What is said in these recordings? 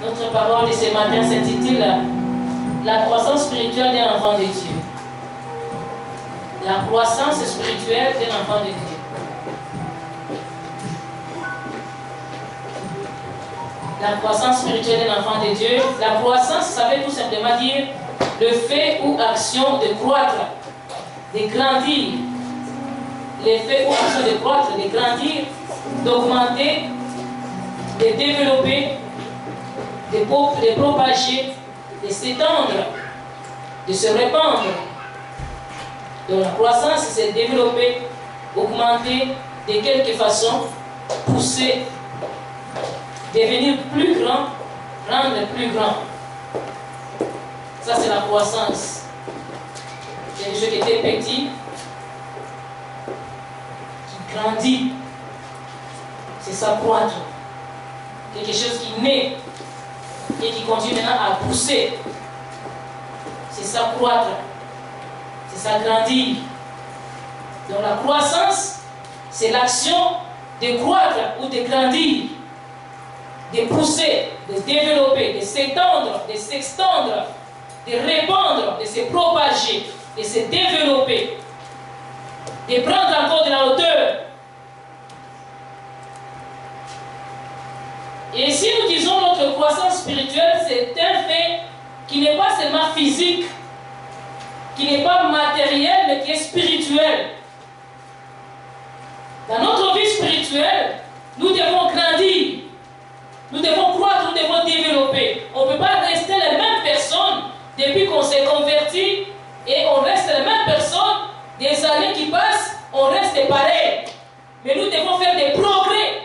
Notre parole de ce matin s'intitule La croissance spirituelle d'un enfant de Dieu. La croissance spirituelle d'un enfant de Dieu. La croissance spirituelle d'un enfant de Dieu. La croissance, ça veut tout simplement dire le fait ou action de croître, de grandir. L'effet ou action de croître, de grandir, d'augmenter, de développer, de propager, de s'étendre, de se répandre. Donc la croissance, c'est développer, augmenter, de quelque façon, pousser, devenir plus grand, rendre plus grand. Ça, c'est la croissance. Quelque chose qui était petit, qui grandit. C'est ça, croître. Quelque chose qui naît et qui continue maintenant à pousser. C'est ça, croître. C'est ça, grandir. Donc la croissance, c'est l'action de croître ou de grandir, de pousser, de développer, de s'étendre, de s'extendre, de répandre, de se propager, de se développer, de prendre encore de la hauteur. Et si nous disons notre croissance spirituelle, c'est un fait qui n'est pas seulement physique, qui n'est pas matériel, mais qui est spirituel. Dans notre vie spirituelle, nous devons grandir, nous devons croître, nous devons développer. On ne peut pas rester les mêmes personnes depuis qu'on s'est converti et on reste les mêmes personnes, des années qui passent, on reste pareil. Mais nous devons faire des progrès.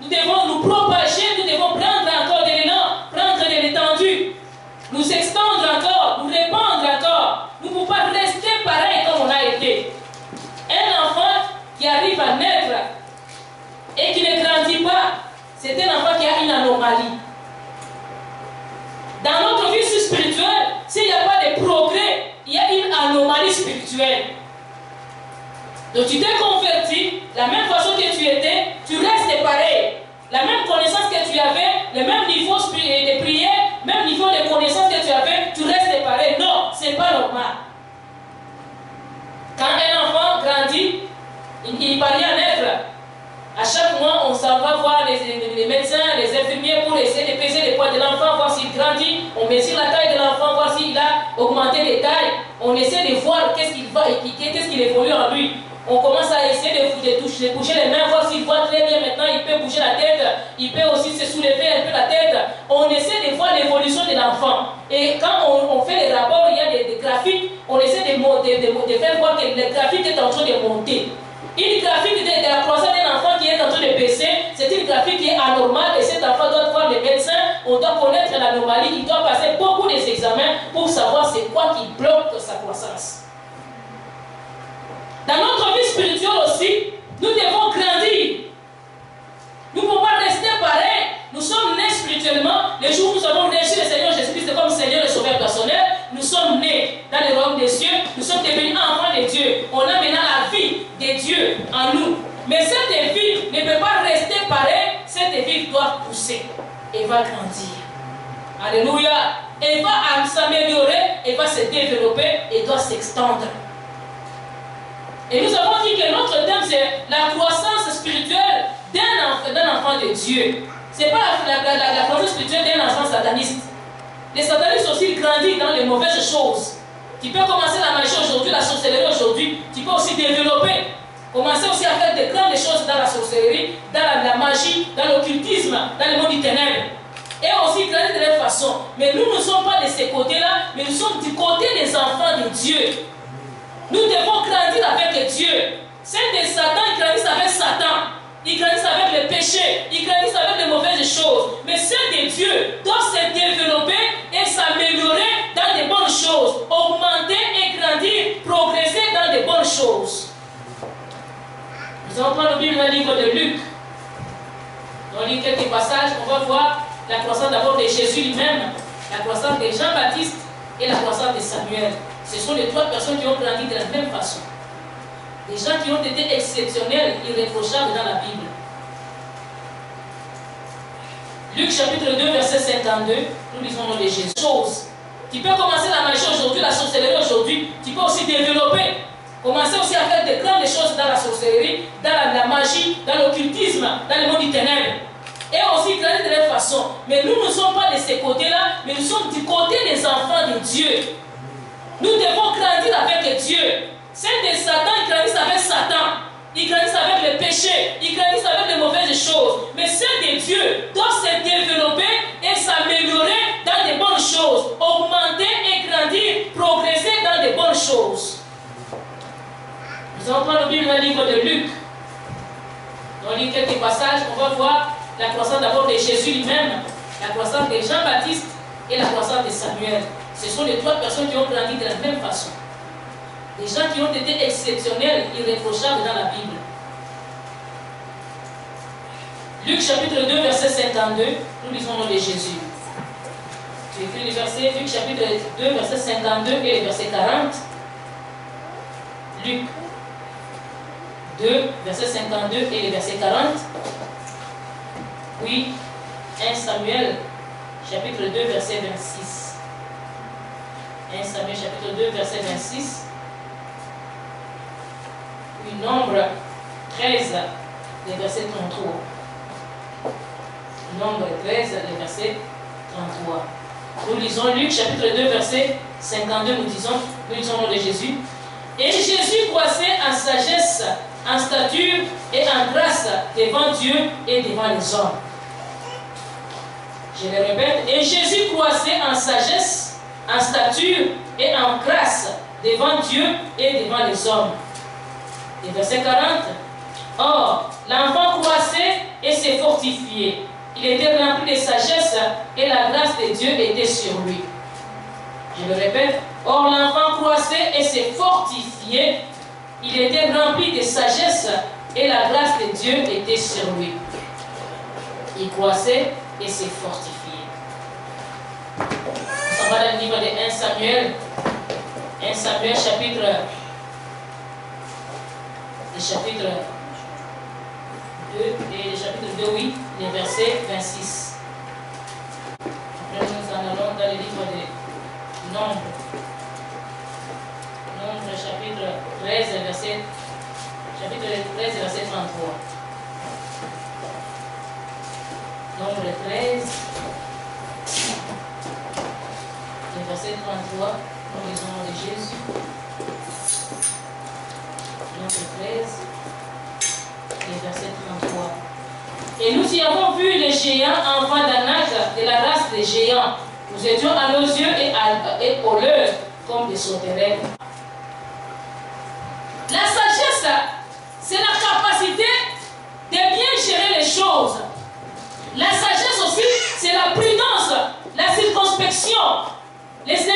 Nous devons nous propager, nous devons prendre encore de l'élan, prendre de l'étendue, nous extendre encore, nous répandre encore. Nous ne pouvons pas rester pareil comme on a été. Un enfant qui arrive à naître et qui ne grandit pas, c'est un enfant qui a une anomalie. Dans notre vie spirituelle, s'il n'y a pas de progrès, il y a une anomalie spirituelle. Donc tu t'es converti, la même façon que tu étais, tu restes pareil. La même connaissance que tu avais, le même niveau de prière, même niveau de connaissance que tu avais, tu restes pareil. Non, ce n'est pas normal. Quand un enfant grandit, il parvient à naître. À chaque mois, on s'en va voir les médecins, les infirmiers pour essayer de peser le poids de l'enfant, voir s'il grandit. On mesure la taille de l'enfant, voir s'il a augmenté les tailles. On essaie de voir qu'est-ce qu'il évolue en lui. On commence à essayer de bouger les mains, voir s'il voit très bien maintenant, il peut bouger la tête, il peut aussi se soulever un peu la tête. On essaie de voir l'évolution de l'enfant. Et quand on fait les rapports, il y a des graphiques, on essaie de faire voir que le graphique est en train de monter. Une graphique de la croissance d'un enfant qui est en train de baisser, c'est une graphique qui est anormale et cet enfant doit voir le médecin, on doit connaître l'anomalie, il doit passer beaucoup d'examens pour savoir c'est quoi qui bloque sa croissance. Dans notre vie spirituelle aussi, nous devons grandir. Nous ne pouvons pas rester pareils. Nous sommes nés spirituellement. Le jour où nous avons reçu le Seigneur Jésus-Christ comme Seigneur et Sauveur personnel, nous sommes nés dans le royaume des cieux. Nous sommes devenus enfants de Dieu. On a maintenant la vie de Dieu en nous. Mais cette vie ne peut pas rester pareille. Cette vie doit pousser et va grandir. Alléluia. Elle va s'améliorer, elle va se développer et doit s'extendre. Et nous avons dit que notre thème, c'est la croissance spirituelle d'un enfant de Dieu. Ce n'est pas la croissance spirituelle d'un enfant sataniste. Les satanistes aussi grandissent dans les mauvaises choses. Tu peux commencer la magie aujourd'hui, la sorcellerie aujourd'hui. Tu peux aussi développer. Commencer aussi à faire de grandes choses dans la sorcellerie, dans la magie, dans l'occultisme, dans le monde du ténèbre. Et aussi grandir de la même façon. Mais nous ne sommes pas de ces côtés-là, mais nous sommes du côté des enfants de Dieu. Nous devons grandir avec Dieu. Ceux de Satan, ils grandissent avec Satan. Ils grandissent avec le péché. Ils grandissent avec les mauvaises choses. Mais ceux de Dieu doivent se développer et s'améliorer dans de bonnes choses. Augmenter et grandir, progresser dans de bonnes choses. Nous allons prendre le livre de Luc. On lit quelques passages. On va voir la croissance d'abord de Jésus lui-même, la croissance de Jean-Baptiste et la croissance de Samuel. Ce sont les trois personnes qui ont grandi de la même façon. Des gens qui ont été exceptionnels, irréprochables dans la Bible. Luc chapitre 2, verset 52, nous lisons au nom de Jésus. Chose. Tu peux commencer la magie aujourd'hui, la sorcellerie aujourd'hui. Tu peux aussi développer. Commencer aussi à faire de grandes choses dans la sorcellerie, dans la magie, dans l'occultisme, dans le monde du ténèbre. Et aussi grandir de la même façon. Mais nous ne sommes pas de ces côtés-là, mais nous sommes du côté des enfants de Dieu. Nous devons grandir avec Dieu. Celles de Satan, ils grandissent avec Satan. Ils grandissent avec le péché. Ils grandissent avec les mauvaises choses. Mais celles de Dieu doivent se développer et s'améliorer dans de bonnes choses. Augmenter et grandir, progresser dans de bonnes choses. Nous allons prendre le Bible dans le livre de Luc. On lit quelques passages. On va voir la croissance d'abord de Jésus lui-même, la croissance de Jean-Baptiste et la croissance de Samuel. Ce sont les trois personnes qui ont grandi de la même façon. Des gens qui ont été exceptionnels, irréprochables dans la Bible. Luc chapitre 2, verset 52, nous lisons au nom de Jésus. Tu écris les versets, Luc chapitre 2, verset 52 et le verset 40. Luc 2, verset 52 et le verset 40. Oui, 1 Samuel chapitre 2, verset 26. 1 Samuel chapitre 2, verset 26. Oui, Nombre 13, le verset 33. Nombre 13, le verset 33. Nous lisons Luc chapitre 2, verset 52, nous lisons au nom de Jésus. Et Jésus croissait en sagesse, en stature et en grâce devant Dieu et devant les hommes. Je le répète. Et Jésus croissait en sagesse, en stature et en grâce devant Dieu et devant les hommes. Et verset 40. Or, l'enfant croissait et s'est fortifié. Il était rempli de sagesse et la grâce de Dieu était sur lui. Je le répète. Or, l'enfant croissait et s'est fortifié. Il était rempli de sagesse et la grâce de Dieu était sur lui. Il croissait et s'est fortifié. On va dans le livre de 1 Samuel. 1 Samuel chapitre 2 et le chapitre 2, oui, les versets 26. Après nous en allons dans le livre de Nombre. Nombre chapitre 13, verset 33. Nombre 13, le verset 33, nous lisons au nom de Jésus. Nombre 13, le verset 33. Et nous y avons vu les géants enfants d'Anak, de la race des géants. Nous étions à nos yeux et aux leurs comme des sauterelles. La sagesse, c'est la capacité de bien gérer les choses. La sagesse aussi, c'est la prudence, la circonspection, les effets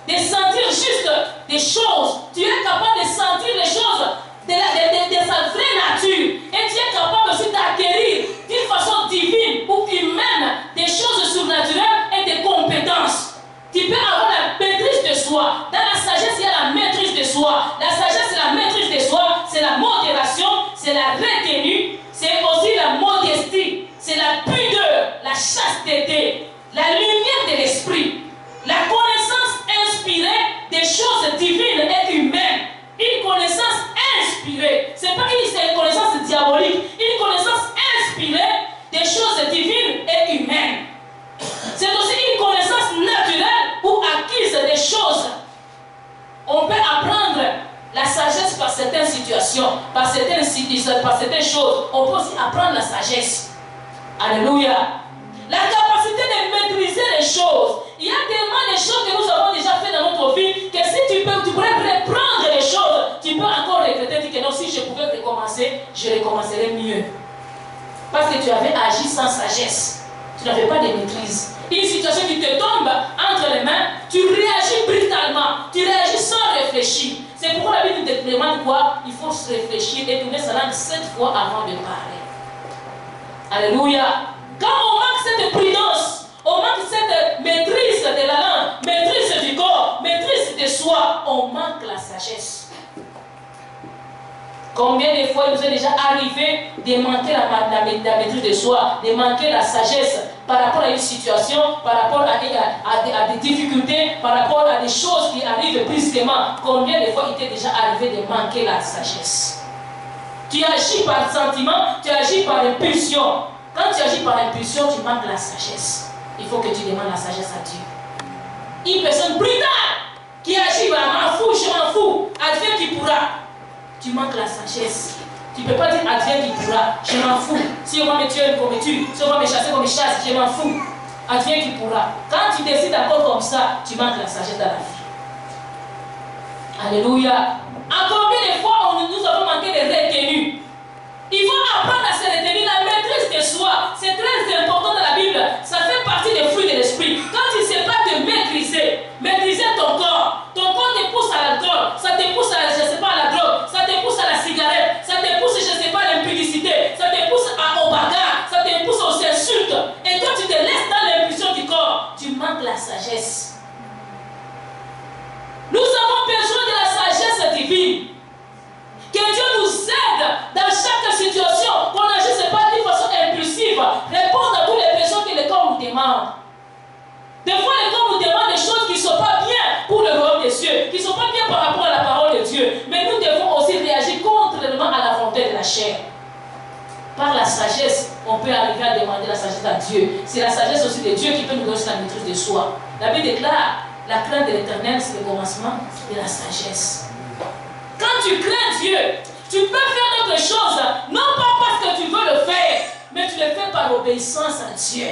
de sentir juste des choses. Tu es capable de sentir les choses de sa vraie nature. Et tu es capable aussi d'acquérir d'une façon divine ou humaine des choses surnaturelles et des compétences. Tu peux avoir la maîtrise de soi. Dans la sagesse, il y a la maîtrise de soi. La sagesse, c'est la maîtrise de soi, c'est la modération, c'est la retenue, c'est aussi la modestie, c'est la pudeur, la chasteté, la lumière de l'esprit, la connaissance inspirée des choses divines et humaines. Une connaissance inspirée, ce n'est pas une connaissance diabolique, une connaissance inspirée des choses divines et humaines. C'est aussi une connaissance naturelle ou acquise des choses. On peut apprendre la sagesse par certaines situations, par certaines choses. On peut aussi apprendre la sagesse. Alléluia. La capacité de maîtriser les choses. Il y a tellement de choses que nous avons déjà fait dans notre vie que si tu pourrais reprendre les choses, tu peux encore regretter, dire que non, si je pouvais recommencer, je recommencerais mieux. Parce que tu avais agi sans sagesse. Tu n'avais pas de maîtrise. Une situation qui te tombe entre les mains, tu réagis brutalement, tu réagis sans réfléchir. C'est pourquoi la Bible te demande quoi? Il faut se réfléchir et tourner sa langue 7 fois avant de parler. Alléluia. Quand on manque cette prudence, on manque cette maîtrise de la langue, maîtrise du corps, maîtrise de soi, on manque la sagesse. Combien de fois il nous est déjà arrivé de manquer la maîtrise de soi, de manquer la sagesse par rapport à une situation, par rapport à des difficultés, par rapport à des choses qui arrivent brusquement. Combien de fois il t'est déjà arrivé de manquer la sagesse? Tu agis par sentiment, tu agis par impulsion. Quand tu agis par impulsion, tu manques la sagesse. Il faut que tu demandes la sagesse à Dieu. Une personne brutale qui agit, je m'en fous, advienne qui pourra. Tu manques la sagesse. Tu ne peux pas dire advienne qui pourra, je m'en fous. Si on va me tuer, qu'on me tue. Si on va me chasser, qu'on me chasse, je m'en fous. Advienne qui pourra. Quand tu décides encore comme ça, tu manques la sagesse dans la vie. Alléluia. En combien de fois nous avons manqué de retenue? Il faut apprendre à se retenir. La maîtrise de soi, c'est très important dans la Bible. Ça fait partie des fruits de l'esprit. Quand tu ne sais pas te maîtriser, maîtriser ton corps te pousse à la drogue, ça te pousse à, je sais pas, à la drogue, ça te pousse à la cigarette, ça te pousse, je sais pas, à l'impudicité, ça te pousse au bagarre, ça te pousse aux insultes. Et quand tu te laisses dans l'impulsion du corps, tu manques la sagesse. Nous avons besoin de la sagesse divine. Que Dieu nous aide dans chaque situation, qu'on n'agisse pas d'une façon impulsive, répondre à toutes les besoins que le corps nous demande. Des fois, le corps nous demande des choses qui ne sont pas bien pour le royaume des cieux, qui ne sont pas bien par rapport à la parole de Dieu. Mais nous devons aussi réagir contrairement à la volonté de la chair. Par la sagesse, on peut arriver à demander la sagesse à Dieu. C'est la sagesse aussi de Dieu qui peut nous donner la maîtrise de soi. La Bible déclare, la crainte de l'Éternel, c'est le commencement de la sagesse. Quand tu crains Dieu, tu peux faire d'autres choses, non pas parce que tu veux le faire, mais tu le fais par obéissance à Dieu.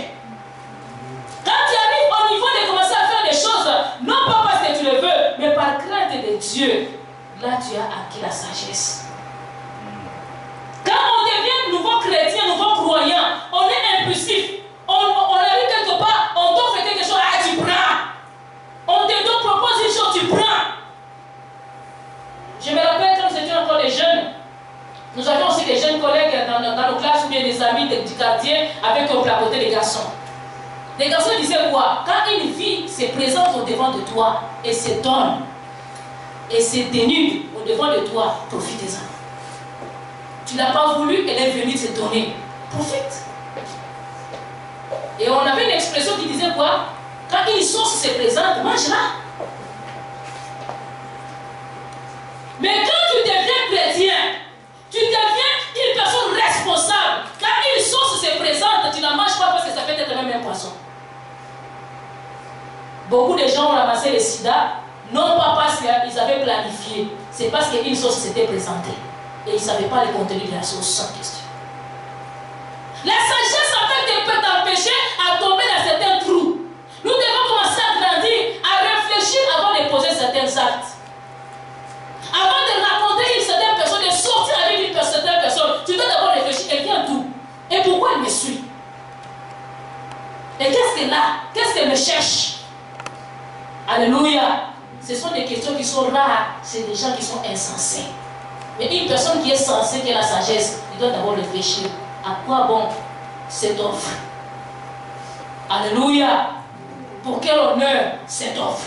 Quand tu arrives au niveau de commencer à faire des choses, non pas parce que tu le veux, mais par crainte de Dieu, là tu as acquis la sagesse. Quand on devient nouveau chrétien, nouveau croyant, on est impulsif. On arrive quelque part, on t'offre quelque chose, ah tu prends. On te propose une chose, tu prends. Je me rappelle quand nous étions encore des jeunes, nous avions aussi des jeunes collègues dans nos classes ou bien des amis du quartier avec qui on placotait les garçons. Les garçons disaient quoi? Quand une fille se présente au devant de toi et se donne et se dénude au devant de toi, profitez-en. Tu n'as pas voulu, elle est venue te donner. Profite. Et on avait une expression qui disait quoi? Quand une sauce se présente, mange-la. Mais quand tu deviens chrétien, tu deviens une personne responsable. Quand une sauce se présente, tu ne la manges pas parce que ça peut être même un poisson. Beaucoup de gens ont ramassé le sida, non pas parce qu'ils avaient planifié, c'est parce qu'une sauce s'était présentée. Et ils ne savaient pas le contenu de la sauce sans question. La sagesse en fait peut t'empêcher à tomber dans certains trous. Nous devons commencer à grandir, à réfléchir avant de poser certains actes. Avant de rencontrer une certaine personne, de sortir avec une certaine personne, tu dois d'abord réfléchir, elle vient d'où? Et pourquoi elle me suit? Et qu'est-ce qu'elle a? Qu'est-ce qu'elle me cherche? Alléluia. Ce sont des questions qui sont rares, c'est des gens qui sont insensés. Mais une personne qui est sensée, qui a la sagesse, il doit d'abord réfléchir. À quoi bon cette offre? Alléluia. Pour quel honneur cette offre?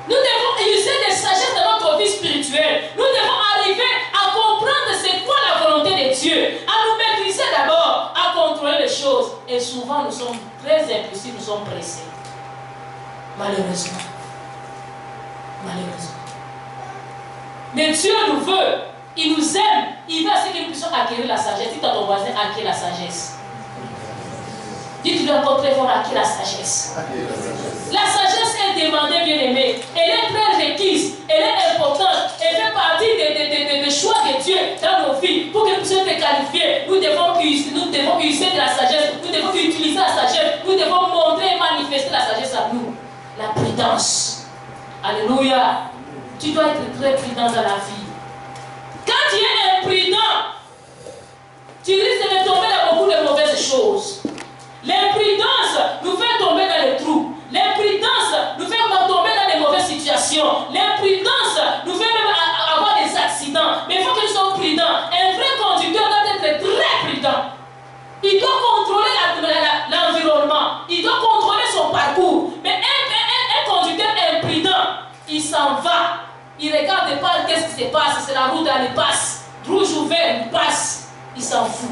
Nous devons user des sagesses dans notre vie spirituelle. Nous devons arriver à comprendre c'est quoi la volonté de Dieu, à nous maîtriser d'abord, à contrôler les choses. Et souvent, nous sommes très impulsifs, nous sommes pressés. Malheureusement. Malheureusement. Mais Dieu nous veut, il nous aime, il veut à ce que nous puissions acquérir la sagesse. Dis à ton voisin, acquérir la sagesse. Dis-tu encore très fort, acquérir la sagesse. La sagesse est demandée, bien aimée. Elle est très requise, elle est importante. Elle fait partie des choix de Dieu dans nos vies. Pour que nous puissions être qualifiés, nous devons user de la sagesse, nous devons utiliser la sagesse, nous devons montrer et manifester la sagesse à nous. La prudence. Alléluia. Tu dois être très prudent dans la vie. Quand tu es imprudent, tu risques de tomber dans beaucoup de mauvaises choses. L'imprudence nous fait tomber dans les trous. L'imprudence nous fait tomber dans les mauvaises situations. L'imprudence nous fait même avoir des accidents. Mais il faut que nous soyons prudents. Un vrai conducteur doit être très prudent. Il doit contrôler l'environnement. Il doit contrôler son parcours. Mais un conducteur imprudent, il s'en va. Il ne regarde pas qu'est-ce il se passe, c'est la route, elle passe. Rouge ouvert, il passe. Il s'en fout.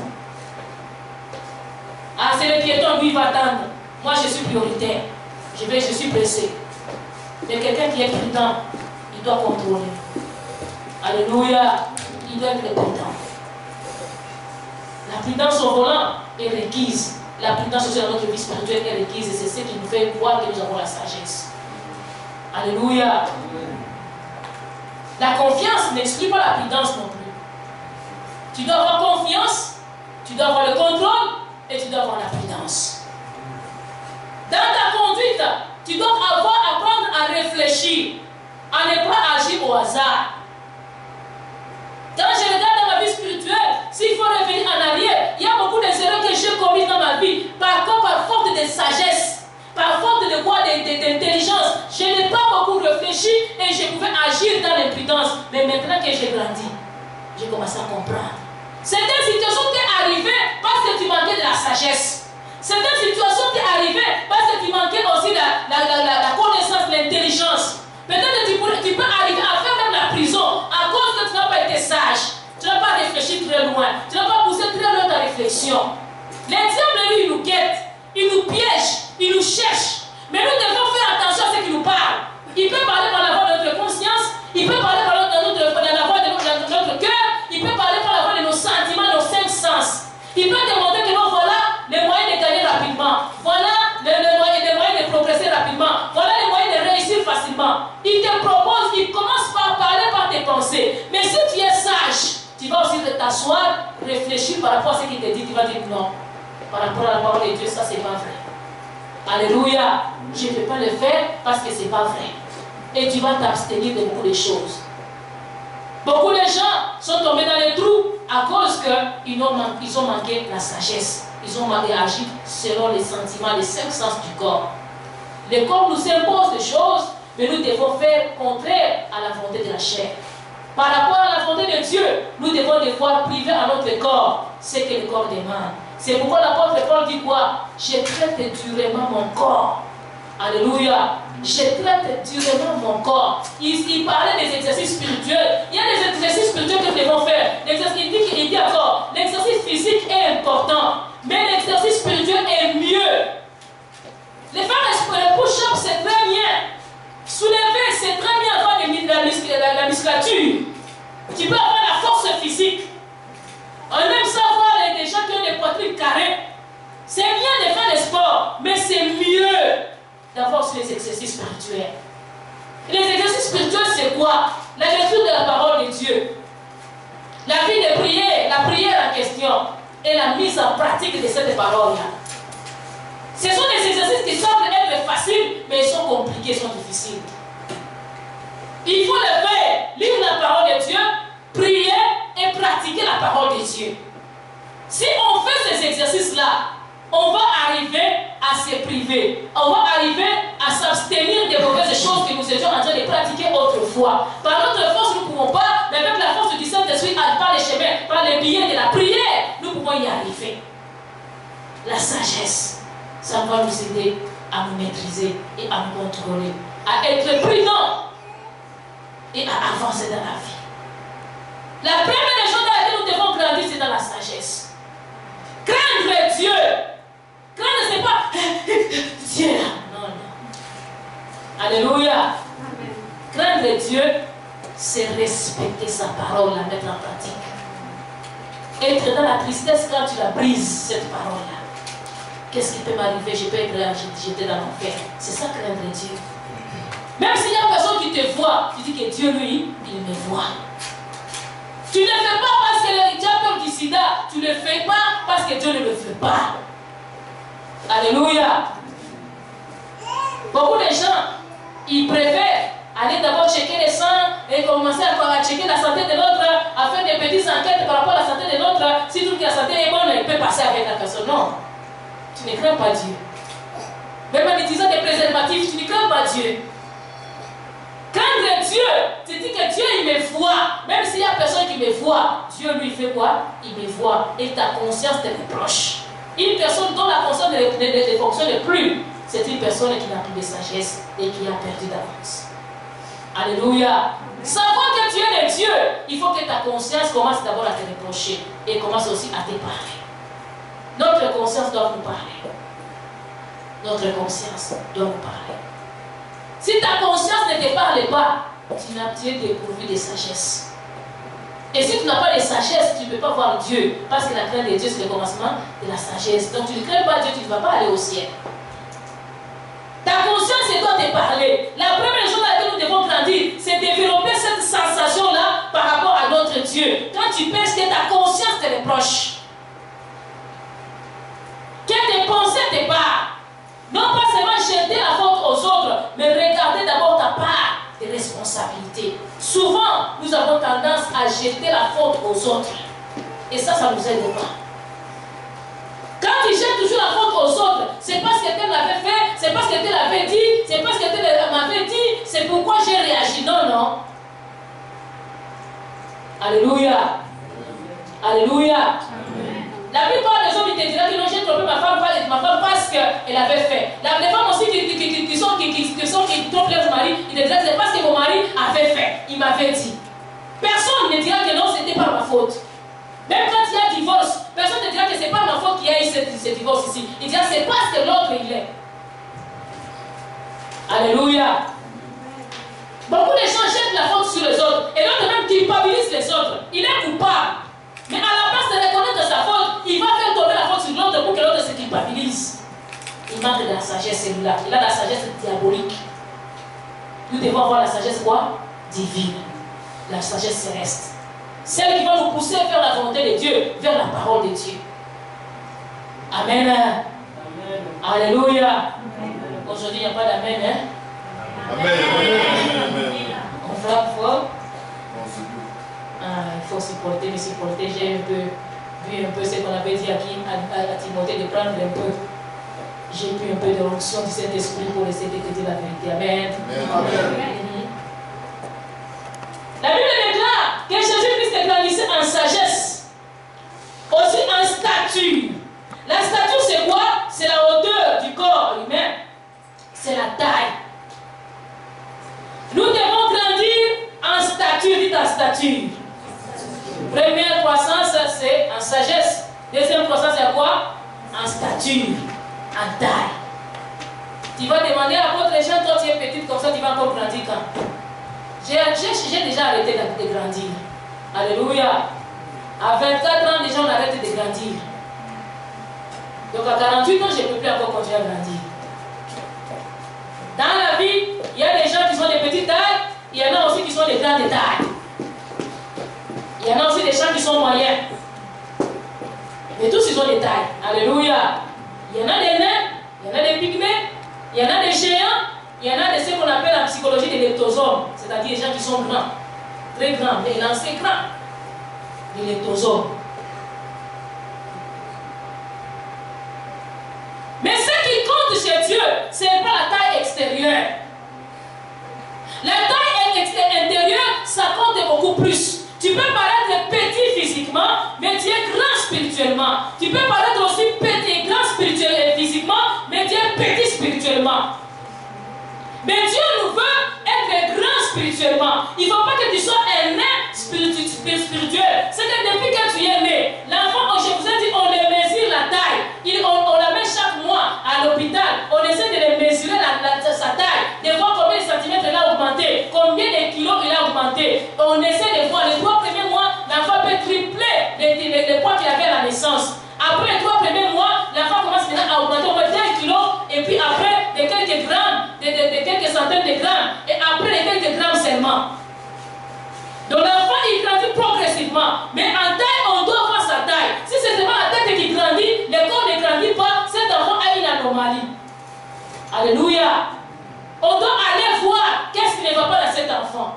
Ah, c'est le piéton, lui, il va attendre. Moi, je suis prioritaire. Je suis pressé. Mais quelqu'un qui est prudent, il doit contrôler. Alléluia. Il doit être content. La prudence au volant est requise. La prudence aussi dans notre vie spirituelle est requise. Et c'est ce qui nous fait voir que nous avons la sagesse. Alléluia. La confiance n'exclut pas la prudence non plus. Tu dois avoir confiance, tu dois avoir le contrôle et tu dois avoir la prudence. Dans ta conduite, tu dois apprendre à réfléchir, à ne pas agir au hasard. Quand je regarde dans ma vie spirituelle, s'il faut revenir en arrière, il y a beaucoup d'erreurs que j'ai commises dans ma vie. Par contre, par faute de sagesse, par faute de quoi, d'intelligence, je n'ai pas beaucoup réfléchi et je pouvais agir dans l'imprudence. Mais maintenant que j'ai grandi, j'ai commencé à comprendre. Certaines situations t'est arrivées parce que tu manquais de la sagesse. Certaines situations t'est arrivées parce que tu manquais aussi la connaissance, l'intelligence. Peut-être que tu peux arriver à faire même la prison à cause que tu n'as pas été sage. Tu n'as pas réfléchi très loin. Tu n'as pas poussé très loin ta réflexion. Les diables, lui, ils nous guettent. Ils nous piègent. Ils nous cherchent. Mais nous devons faire attention à ce qu'il nous parle. Il peut parler par la voix de notre conscience. Il peut parler par la voix de notre cœur. Il peut parler par la voix de nos sentiments, nos 5 sens. Il peut te montrer que non, voilà les moyens de gagner rapidement. Voilà les moyens de progresser rapidement. Voilà les moyens de réussir facilement. Il te propose, il commence par parler par tes pensées. Mais si tu es sage, tu vas aussi t'asseoir, réfléchir par rapport à ce qu'il te dit. Tu vas dire non. Par rapport à la parole de Dieu, ça c'est pas vrai. Alléluia. Je ne peux pas le faire parce que c'est pas vrai. Et tu vas t'abstenir de beaucoup de choses. Beaucoup de gens sont tombés dans les trous à cause qu'ils ont manqué la sagesse. Ils ont mal agi selon les sentiments, les 5 sens du corps. Le corps nous impose des choses, mais nous devons faire contraire à la volonté de la chair. Par rapport à la volonté de Dieu, nous devons devoir priver à notre corps ce que le corps demande. C'est pourquoi l'apôtre Paul dit quoi? Je traite durement mon corps. Alléluia. Je traite durement mon corps. Il parlait des exercices spirituels. Il y a des exercices spirituels que nous devons faire. Il dit encore, l'exercice physique est important, mais l'exercice spirituel est mieux. Les femmes, le push-up, c'est très bien. Soulever, c'est très bien avoir la musculature. Tu peux avoir la force physique. On aime savoir des gens qui ont des poitrines carrées. C'est bien de faire le sport, mais c'est mieux d'avoir sur les exercices spirituels. Et les exercices spirituels, c'est quoi? La lecture de la parole de Dieu, la vie de prière, la prière en question et la mise en pratique de cette parole-là. Ce sont des exercices qui semblent être faciles, mais ils sont compliqués, ils sont difficiles. Il faut le faire, lire la parole de Dieu, prier et pratiquer la parole de Dieu. Si on fait ces exercices-là, on va arriver à se priver. On va arriver à s'abstenir des mauvaises choses que nous étions en train de pratiquer autrefois. Par notre force, nous ne pouvons pas, mais avec la force du Saint-Esprit, par les chemins, par les biais de la prière, nous pouvons y arriver. La sagesse, ça va nous aider à nous maîtriser et à nous contrôler, à être prudents et à avancer dans la vie. La première des choses dans laquelle nous devons grandir, c'est dans la sagesse. Craindre Dieu. Craindre, c'est pas Dieu là. Non, non. Alléluia. Amen. Craindre Dieu, c'est respecter sa parole, la mettre en pratique. Être dans la tristesse quand tu la brises, cette parole-là. Qu'est-ce qui peut m'arriver? Je peux être jeté dans l'enfer. C'est ça, craindre Dieu. Même s'il y a personne qui te voit, tu dis que Dieu, lui, il me voit. Tu ne le fais pas parce que tu as peur du sida. Tu ne le fais pas parce que Dieu ne le fait pas. Alléluia. Beaucoup de gens, ils préfèrent aller d'abord checker les sangs et commencer à checker la santé de l'autre, à faire des petites enquêtes par rapport à la santé de l'autre. Si tout que la santé est bonne, il peut passer avec la personne. Non. Tu ne crains pas Dieu. Même en utilisant des préservatifs, tu ne crains pas Dieu. Craindre Dieu, tu dis que Dieu il me voit, même s'il n'y a personne qui me voit, Dieu lui fait quoi? Il me voit et ta conscience te reproche. Une personne dont la conscience ne fonctionne plus, c'est une personne qui n'a plus de sagesse et qui a perdu d'avance. Alléluia. Savoir que tu es le Dieu, il faut que ta conscience commence d'abord à te reprocher et commence aussi à te parler. Notre conscience doit nous parler. Notre conscience doit nous parler. Si ta conscience ne te parle pas, tu es dépourvu de sagesse. Et si tu n'as pas de sagesse, tu ne peux pas voir Dieu. Parce que la crainte de Dieu, c'est le commencement de la sagesse. Donc tu ne crains pas Dieu, tu ne vas pas aller au ciel. Ta conscience, elle doit te parler. La première chose à laquelle nous devons grandir, c'est développer cette sensation-là par rapport à notre Dieu. Quand tu penses que ta conscience te reproche, que tes pensées te parlent, non pas seulement jeter la faute aux autres, mais regarder d'abord ta part de responsabilité. Souvent, nous avons tendance à jeter la faute aux autres. Et ça ne nous aide pas. Quand tu jettes toujours la faute aux autres, c'est parce que tel l'avait fait, c'est parce que tel l'avait dit, c'est parce que tel m'avait dit, c'est pourquoi j'ai réagi. Non, non. Alléluia. Alléluia. Amen. La plupart des hommes, ils te diront que non, j'ai trompé ma femme parce qu'elle avait fait. Les femmes aussi qui trompent leur mari, ils te diront que c'est parce que mon mari avait fait. Il m'avait dit. Personne ne dira que non, c'était pas ma faute. Même quand il y a divorce, personne ne dira que c'est pas ma faute qu'il y a eu ce divorce ici. Il dira c'est parce que l'autre il est. Alléluia. Beaucoup de gens jettent la faute sur les autres. Et l'autre même culpabilise les autres. Il est coupable. Mais à la place de reconnaître sa faute, il va faire tomber la faute sur l'autre pour que l'autre se culpabilise. Il manque de la sagesse celui-là. Il a la sagesse diabolique. Nous devons avoir la sagesse quoi? Divine. La sagesse céleste. Celle qui va nous pousser vers la volonté de Dieu, vers la parole de Dieu. Amen. Amen. Alléluia. Aujourd'hui, il n'y a pas d'amen. Hein? Amen. Amen. On frappe fort. Il faut supporter, mais supporter. J'ai vu un peu ce qu'on avait dit à Timothée de prendre un peu. J'ai pris un peu de l'onction du Saint-Esprit pour essayer de te dire la vérité. Amen. Amen. La Bible déclare que Jésus-Christ grandissait en sagesse, aussi en stature. La stature, c'est quoi? C'est la hauteur du corps humain. C'est la taille. Nous devons grandir en stature. Dites en stature. Première croissance, c'est en sagesse. Deuxième croissance, c'est quoi? En stature, en taille. Tu vas demander à votre gens, toi tu es petite comme ça, tu vas encore grandir quand? J'ai déjà arrêté de grandir. Alléluia. À 24 ans, déjà on arrête de grandir. Donc à 48 ans, je ne peux plus encore continuer à grandir. Dans la vie, il y a des gens qui sont de petites tailles, il y en a aussi qui sont de grandes tailles. Il y en a aussi des gens qui sont moyens. Mais tous ils ont des tailles. Alléluia. Il y en a des nains, il y en a des pygmées, il y en a des géants, il y en a de ce qu'on appelle en psychologie des leptosomes, c'est-à-dire des gens qui sont grands, très grands, des lancers grands, des leptosomes. Mais ce qui compte chez Dieu, ce n'est pas la taille extérieure. La taille intérieure, ça compte beaucoup plus. Tu peux paraître petit physiquement, mais tu es grand spirituellement. Tu peux paraître aussi petit, grand spirituellement, physiquement, mais tu es petit spirituellement. Mais Dieu nous veut être grand spirituellement. Il ne faut pas que tu sois un nain spirituel. C'est que depuis que tu es né, l'enfant, je vous ai dit, on le mesure la taille. On l'amène chaque mois à l'hôpital. On essaie de le mesurer sa taille, de voir combien de centimètres il a augmenté, combien de kilos il a augmenté. On essaie de voir les 3 premiers mois, l'enfant peut tripler les poids qu'il avait à la naissance. Après les 3 premiers mois, l'enfant commence maintenant à augmenter au moins 1 kilos, et puis après, de quelques grammes, de quelques centaines de grammes, et après de quelques grammes seulement. Donc l'enfant, il grandit progressivement. Mais en taille, on doit voir sa taille. Si c'est seulement la tête qui grandit, le corps ne grandit pas, cet enfant a une anomalie. Alléluia. On doit aller voir qu'est-ce qui ne va pas dans cet enfant.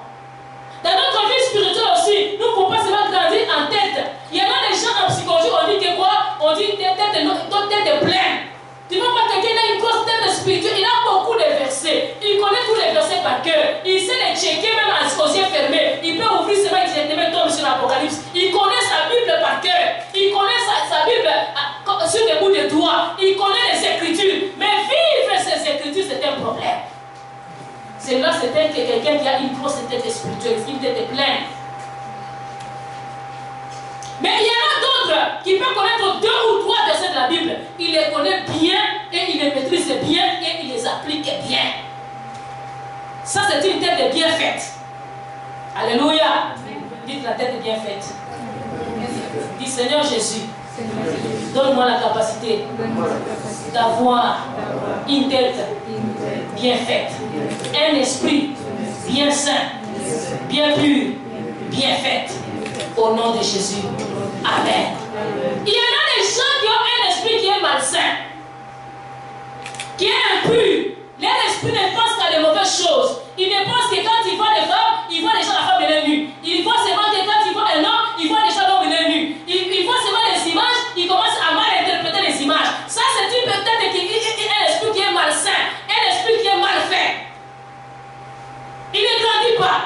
Dans notre vie spirituelle aussi, nous ne pouvons pas seulement grandir en tête. Il y en a des gens en psychologie, on dit que quoi? On dit notre tête est pleine. Tu vois pas quelqu'un a une grosse tête spirituelle, il a beaucoup de versets. Il connaît tous les versets par cœur. Il sait les checker même aux yeux fermés. Il peut ouvrir ses mains et tomber sur l'Apocalypse. Il connaît sa Bible par cœur. Il connaît sa Bible sur les bouts de doigts. Il connaît les Écritures. Mais vivre ces Écritures, c'est un problème. Celui-là, c'est un que quelqu'un qui a une grosse tête spirituelle, une tête pleine. Mais il y en a d'autres qui peuvent connaître 2 ou 3 versets de la Bible. Il les connaît bien et il les maîtrise bien et il les applique bien. Ça, c'est une tête bien faite. Alléluia. Dites la tête bien faite. Dis Seigneur Jésus, donne-moi la capacité d'avoir une tête bien faite, un esprit bien sain, bien pur, bien fait. Au nom de Jésus. Amen. Il y en a des gens qui ont un esprit qui est malsain, qui est impur. Leur esprit ne pense qu'à de mauvaises choses. Il ne pense que quand il voit les femmes, il voit déjà la femme venir nue. Il voit seulement que quand il voit un homme, il voit déjà l'homme venir nu. Il voit seulement les images, il commence à mal interpréter les images. Ça, c'est une peut-être un esprit qui est malsain, un esprit qui est mal fait. Il ne grandit pas.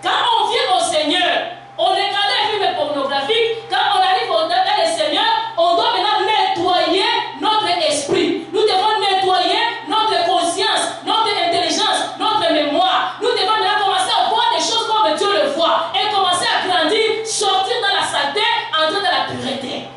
Quand on vient au Seigneur, on regarde un film pornographique. Quand on arrive au Seigneur, on doit maintenant nettoyer notre esprit. Nous devons nettoyer notre conscience, notre intelligence, notre mémoire. Nous devons maintenant commencer à voir des choses comme Dieu le voit et commencer à grandir, sortir dans la saleté, entrer dans la pureté.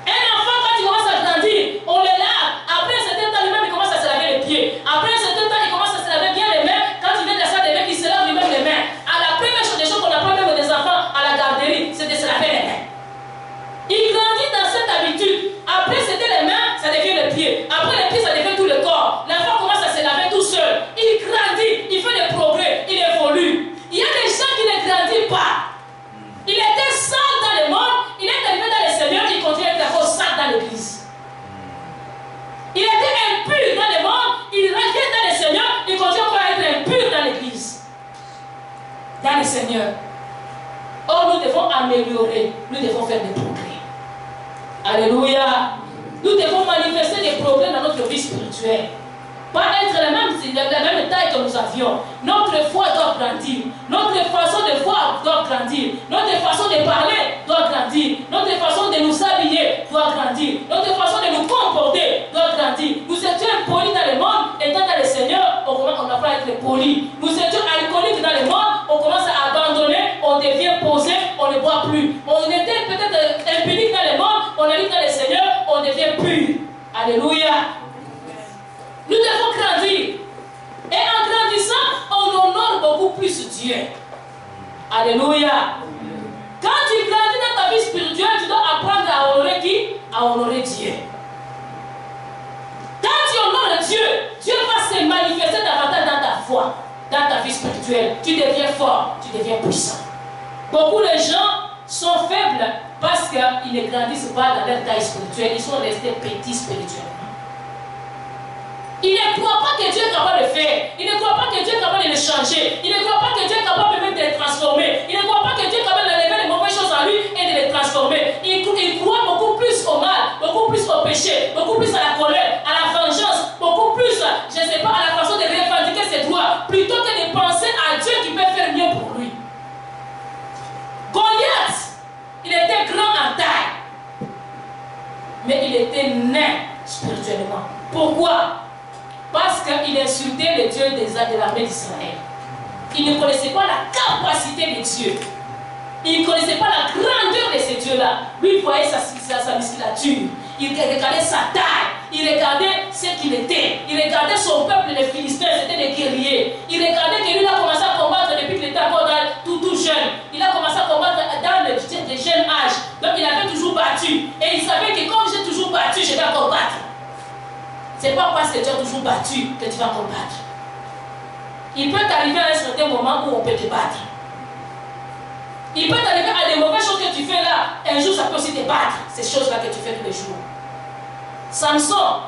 Un enfant, quand il commence à grandir, on le lave. Après un certain temps, lui-même, il commence à se laver les pieds. Après un certain temps, il commence à se laver bien les mains. Quand il vient de la salle des mains, il se lave lui-même les mains. À la première chose, des choses qu'on apprend même des enfants à la garderie, c'est de se laver les mains. Il grandit dans cette habitude. Après, c'était les mains, ça devient les pieds. Après les pieds, ça devient tout le corps. L'enfant commence à se laver tout seul. Il grandit, il fait des progrès, il évolue. Il y a des gens qui ne grandissent pas. Il était sale dans le monde, il est arrivé dans le Seigneur, il continue à être encore sale dans l'église. Il était impur dans le monde, il revient dans le Seigneur, il continue encore à être impur dans l'église. Dans le Seignor. Or, nous devons améliorer, nous devons faire des progrès. Alléluia. Nous devons manifester des progrès dans notre vie spirituelle. Pas être la même taille que nous avions. Notre foi doit grandir. Notre façon de voir doit grandir. Notre façon de parler doit grandir. Notre façon de nous habiller doit grandir. Notre façon de nous comporter doit grandir. Nous étions polis dans le monde, étant dans le Seigneur, on apprend à être polis. Nous étions alcooliques dans le monde, on commence à abandonner, on devient posé, on ne boit plus. On était peut-être impunique dans le monde, on arrive dans le Seigneur, on devient pur. Alléluia. Nous devons grandir. Et en grandissant, on honore beaucoup plus Dieu. Alléluia. Quand tu grandis dans ta vie spirituelle, tu dois apprendre à honorer qui? À honorer Dieu. Quand tu honores Dieu, Dieu va se manifester davantage dans ta foi, dans ta vie spirituelle. Tu deviens fort, tu deviens puissant. Beaucoup de gens sont faibles parce qu'ils ne grandissent pas dans leur taille spirituelle. Ils sont restés petits spirituellement. Il ne croit pas que Dieu est capable de faire. Il ne croit pas que Dieu est capable de le changer. Il ne croit pas que Dieu est capable même de le transformer. Il ne croit pas que Dieu est capable d'enlever les mauvaises choses en lui et de les transformer. Il croit beaucoup plus au mal, beaucoup plus au péché, beaucoup plus à la colère, à la vengeance, beaucoup plus, je ne sais pas, à la façon de revendiquer ses droits, plutôt que de penser à Dieu qui peut faire mieux pour lui. Goliath, il était grand en taille, mais il était nain spirituellement. Pourquoi? Parce qu'il insultait le Dieu de l'armée d'Israël. Il ne connaissait pas la capacité de Dieu. Il ne connaissait pas la grandeur de ce Dieu-là. Lui, il voyait sa musculature. Il regardait sa taille. Il regardait ce qu'il était. Il regardait son peuple, les Philistins, c'était des guerriers. Il regardait que lui, il a commencé à combattre depuis qu'il était encore tout jeune. Il a commencé à combattre dans le jeune âge. Donc, il avait toujours battu. Et il savait que comme j'ai toujours battu, je vais encore battre. C'est pas parce que tu as toujours battu que tu vas combattre. Il peut t'arriver à un certain moment où on peut te battre. Il peut t'arriver à des mauvaises choses que tu fais là. Un jour, ça peut aussi te battre. Ces choses-là que tu fais tous les jours. Samson,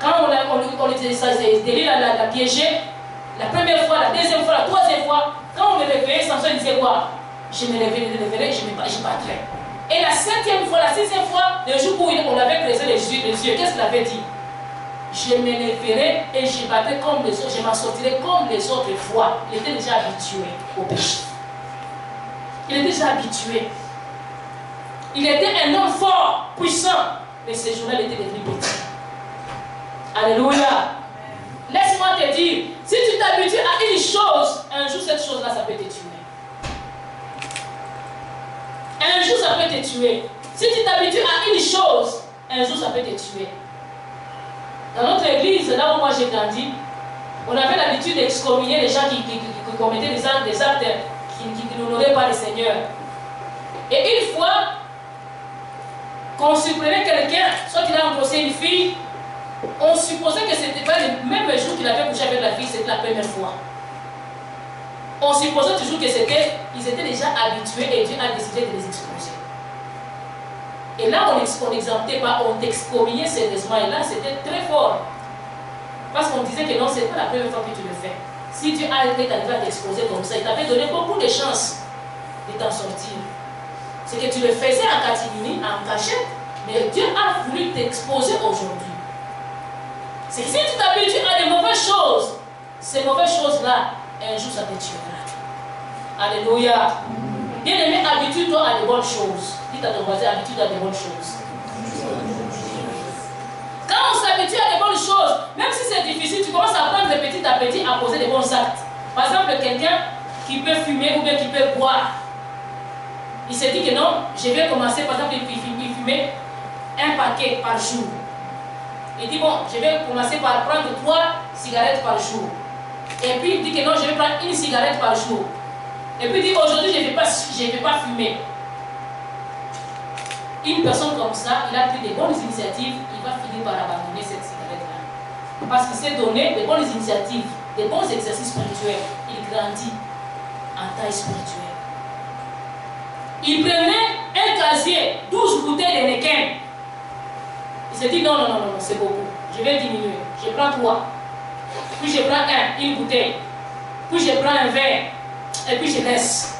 quand on l'a piégé, la première fois, la deuxième fois, la troisième fois, quand on me réveillait, Samson disait quoi? Je me réveillerai, je battrai. Et la septième fois, la sixième fois, le jour où on avait creusé les yeux, qu'est-ce qu'il avait dit? Je m'élèverai et je battrai comme les autres, je m'en sortirai comme les autres fois. Il était déjà habitué au péché. Il était déjà habitué. Il était un homme fort, puissant, mais ce jour-là, il était devenu petit. Alléluia. Laisse-moi te dire, si tu t'habitues à une chose, un jour cette chose-là, ça peut te tuer. Un jour, ça peut te tuer. Si tu t'habitues à une chose, un jour, ça peut te tuer. Dans notre église, là où moi j'ai grandi, on avait l'habitude d'excommunier les gens qui commettaient des actes qui n'honoraient pas le Seigneur. Et une fois qu'on surprenait quelqu'un, soit il a embrassé une fille, on supposait que ce n'était pas le même jour qu'il avait couché avec la fille, c'était la première fois. On supposait toujours que ils étaient déjà habitués et Dieu a décidé de les exposer. Et là, on n'exemptait pas, on excommuniait sérieusement. Et là, c'était très fort. Parce qu'on disait que non, ce n'est pas la première fois que tu le fais. Si Dieu a arrivé à t'exposer comme ça, il t'avait donné beaucoup de chances de t'en sortir. C'est que tu le faisais en catimini, en cachette, mais Dieu a voulu t'exposer aujourd'hui. C'est que si tu t'habitues à des mauvaises choses, ces mauvaises choses-là, un jour ça te tuera. Alléluia. Bien-aimé, habitue-toi à des bonnes choses. Dites à ton voisin, habitue-toi à des bonnes choses. Quand on s'habitue à des bonnes choses, même si c'est difficile, tu commences à apprendre petit à petit à poser des bons actes. Par exemple, quelqu'un qui peut fumer ou bien qui peut boire. Il s'est dit que non, je vais commencer, par exemple, il fumait un paquet par jour. Il dit bon, je vais commencer par prendre 3 cigarettes par jour. Et puis il dit que non, je vais prendre 1 cigarette par jour. Et puis il dit aujourd'hui je ne vais pas fumer. Une personne comme ça, il a pris des bonnes initiatives, il va finir par abandonner cette cigarette-là. Parce qu'il s'est donné des bonnes initiatives, des bons exercices spirituels. Il grandit en taille spirituelle. Il prenait un casier, 12 bouteilles de Nequin. Il s'est dit non, c'est beaucoup. Je vais diminuer. Je prends 3. Puis je prends une bouteille. Puis je prends un verre. Et puis je laisse.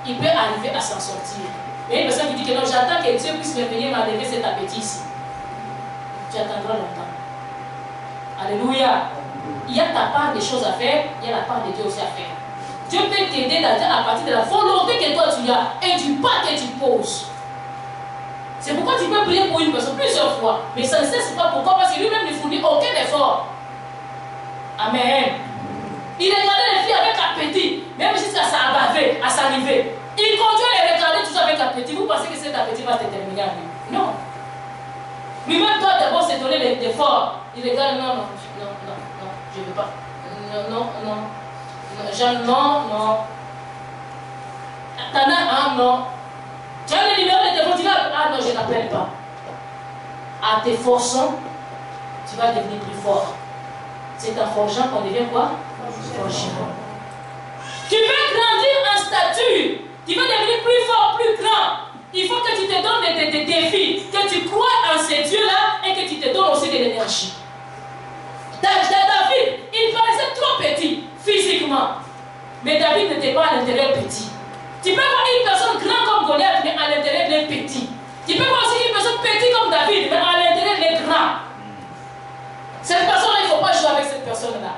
Il peut arriver à s'en sortir. Mais une personne qui dit que non, j'attends que Dieu puisse me venir m'enlever cet appétit ici. Tu attendras longtemps. Alléluia. Il y a ta part des choses à faire, il y a la part de Dieu aussi à faire. Dieu peut t'aider à partir de la volonté que toi tu as et du pas que tu poses. C'est pourquoi tu peux prier pour une personne plusieurs fois. Mais ça ne cesse pas. Pourquoi? Parce que lui-même ne fournit aucun effort. Amen. Il regardait les filles avec appétit, même jusqu'à s'abaver, à saliver. Il continue à les regarder tous avec appétit. Vous pensez que cet appétit va se terminer avec lui? Non. Mais même toi, d'abord, c'est donner l'effort. Il regarde, non, je ne veux pas. Non. T'en as un, non. Tu as le numéro de téléphone, tu vas. Ah non, je n'appelle pas. En t'efforçant, tu vas devenir plus fort. C'est en forgeant qu'on devient quoi? Forgeron. Tu veux grandir en stature, tu veux devenir plus fort, plus grand. Il faut que tu te donnes des défis, que tu crois en ces dieux-là et que tu te donnes aussi de l'énergie. David, il paraissait trop petit physiquement, mais David n'était pas à l'intérieur petit. Tu peux voir une personne grande comme Goliath, mais à l'intérieur elle est petit. Tu peux voir aussi une personne petite comme David, mais à l'intérieur elle est grand. Cette personne-là, il ne faut pas jouer avec cette personne-là.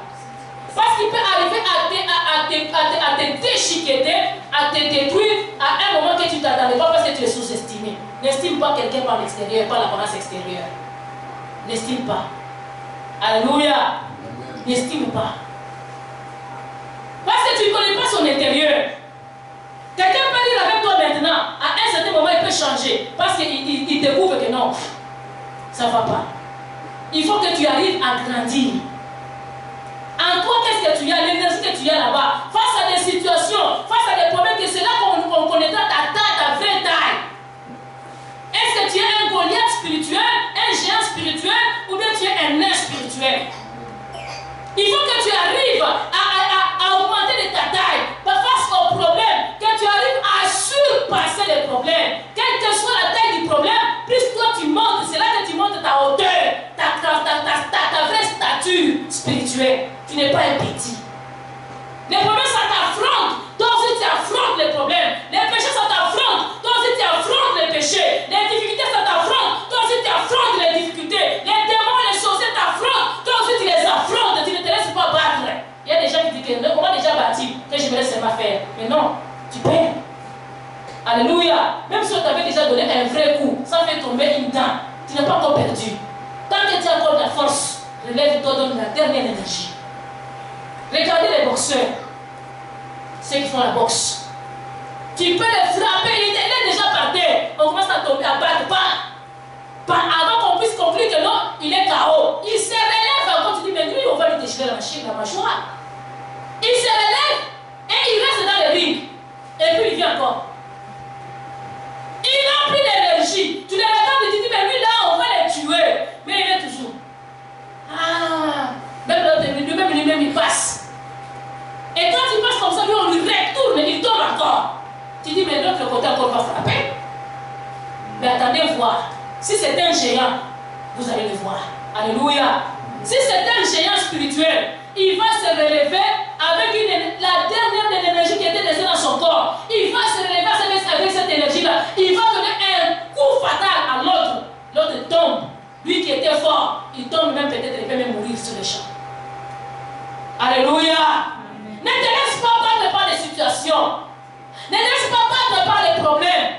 Parce qu'il peut arriver à te déchiqueter, à te détruire à un moment que tu ne t'attendais pas parce que tu es sous-estimé. N'estime pas quelqu'un par l'extérieur, par l'apparence extérieure. N'estime pas. Alléluia. N'estime pas. Parce que tu ne connais pas son intérieur. Quelqu'un peut dire avec toi maintenant, à un certain moment, il peut changer. Parce qu'il découvre que non, ça ne va pas. Il faut que tu arrives à grandir. En toi, qu'est-ce que tu as? L'énergie que tu as là-bas. Face à des situations, face à des problèmes, que c'est là qu'on connaîtra ta taille, ta vraie taille. Est-ce que tu es un Goliath spirituel, un géant spirituel, ou bien tu es un nain spirituel? Il faut que tu arrives à augmenter de ta taille face aux problèmes, que tu arrives à surpasser les problèmes. Quelle que soit la taille du problème, plus toi tu montes, c'est là que tu montes ta hauteur, ta vraie stature spirituelle. Tu n'es pas un petit. Les problèmes, ça t'affronte. Toi aussi, tu affrontes les problèmes. Les péchés, ça t'affronte. Toi aussi, tu affrontes les péchés. Les difficultés, ça t'affronte. Toi aussi, tu affrontes les difficultés. Les démons, les sorciers t'affrontent. Toi aussi, tu les affrontes. Tu ne te laisses pas battre. Il y a des gens qui disent qu'on m'a déjà battu, que je me laisse seulement faire. Mais non, tu perds. Alléluia. Même si on t'avait déjà donné un vrai coup, ça fait tomber une dent. Tu n'as pas encore perdu. Tant que tu as encore de la force, relève-toi, donne la dernière énergie. Regardez les boxeurs, ceux qui font la boxe. Tu peux les frapper, il est déjà par terre. On commence à tomber, à battre, avant qu'on puisse conclure que non, il est KO. Il se relève, quand tu dis, mais lui, on va lui déchirer la mâchoire. Il se relève et il reste dans le ring. Et puis il vient encore. Il n'a plus d'énergie. Tu les regardes et tu dis, mais lui là, on va les tuer. Mais il est toujours. Ah, même lui-même, il passe. Et quand il passe comme ça, lui, on lui retourne, il tombe encore. Tu dis, mais l'autre côté encore va frapper. Mais attendez voir. Si c'est un géant, vous allez le voir. Alléluia. Si c'est un géant spirituel, il va se relever avec la dernière énergie qui était laissée dans son corps. Il va se relever avec cette énergie-là. Il va donner un coup fatal à l'autre. L'autre tombe. Lui qui était fort, il tombe même peut-être, il peut même mourir sur le champ. Alléluia. Ne te laisse pas battre par les situations. Ne te laisse pas battre par les problèmes.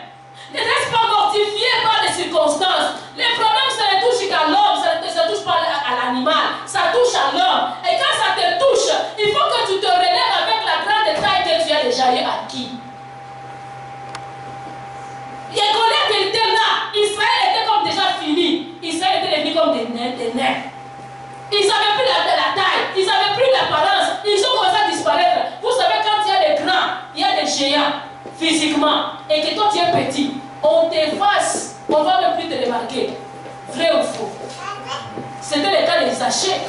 Ne te laisse pas mortifier par les circonstances. Les problèmes, ça ne touche qu'à l'homme, ça ne touche pas à l'animal, ça touche à l'homme. Et quand ça te touche, il faut que tu te relèves avec la grande taille que tu as déjà acquis. Les collègues qui étaient là, Israël était comme déjà fini. Israël était devenu comme des nains. Ils n'avaient plus la taille, ils n'avaient plus l'apparence, ils ont commencé à disparaître. Vous savez, quand il y a des grands, il y a des géants physiquement, et que toi tu es petit, on t'efface, on ne va même plus te remarquer. Vrai ou faux? C'était le cas de Zachée.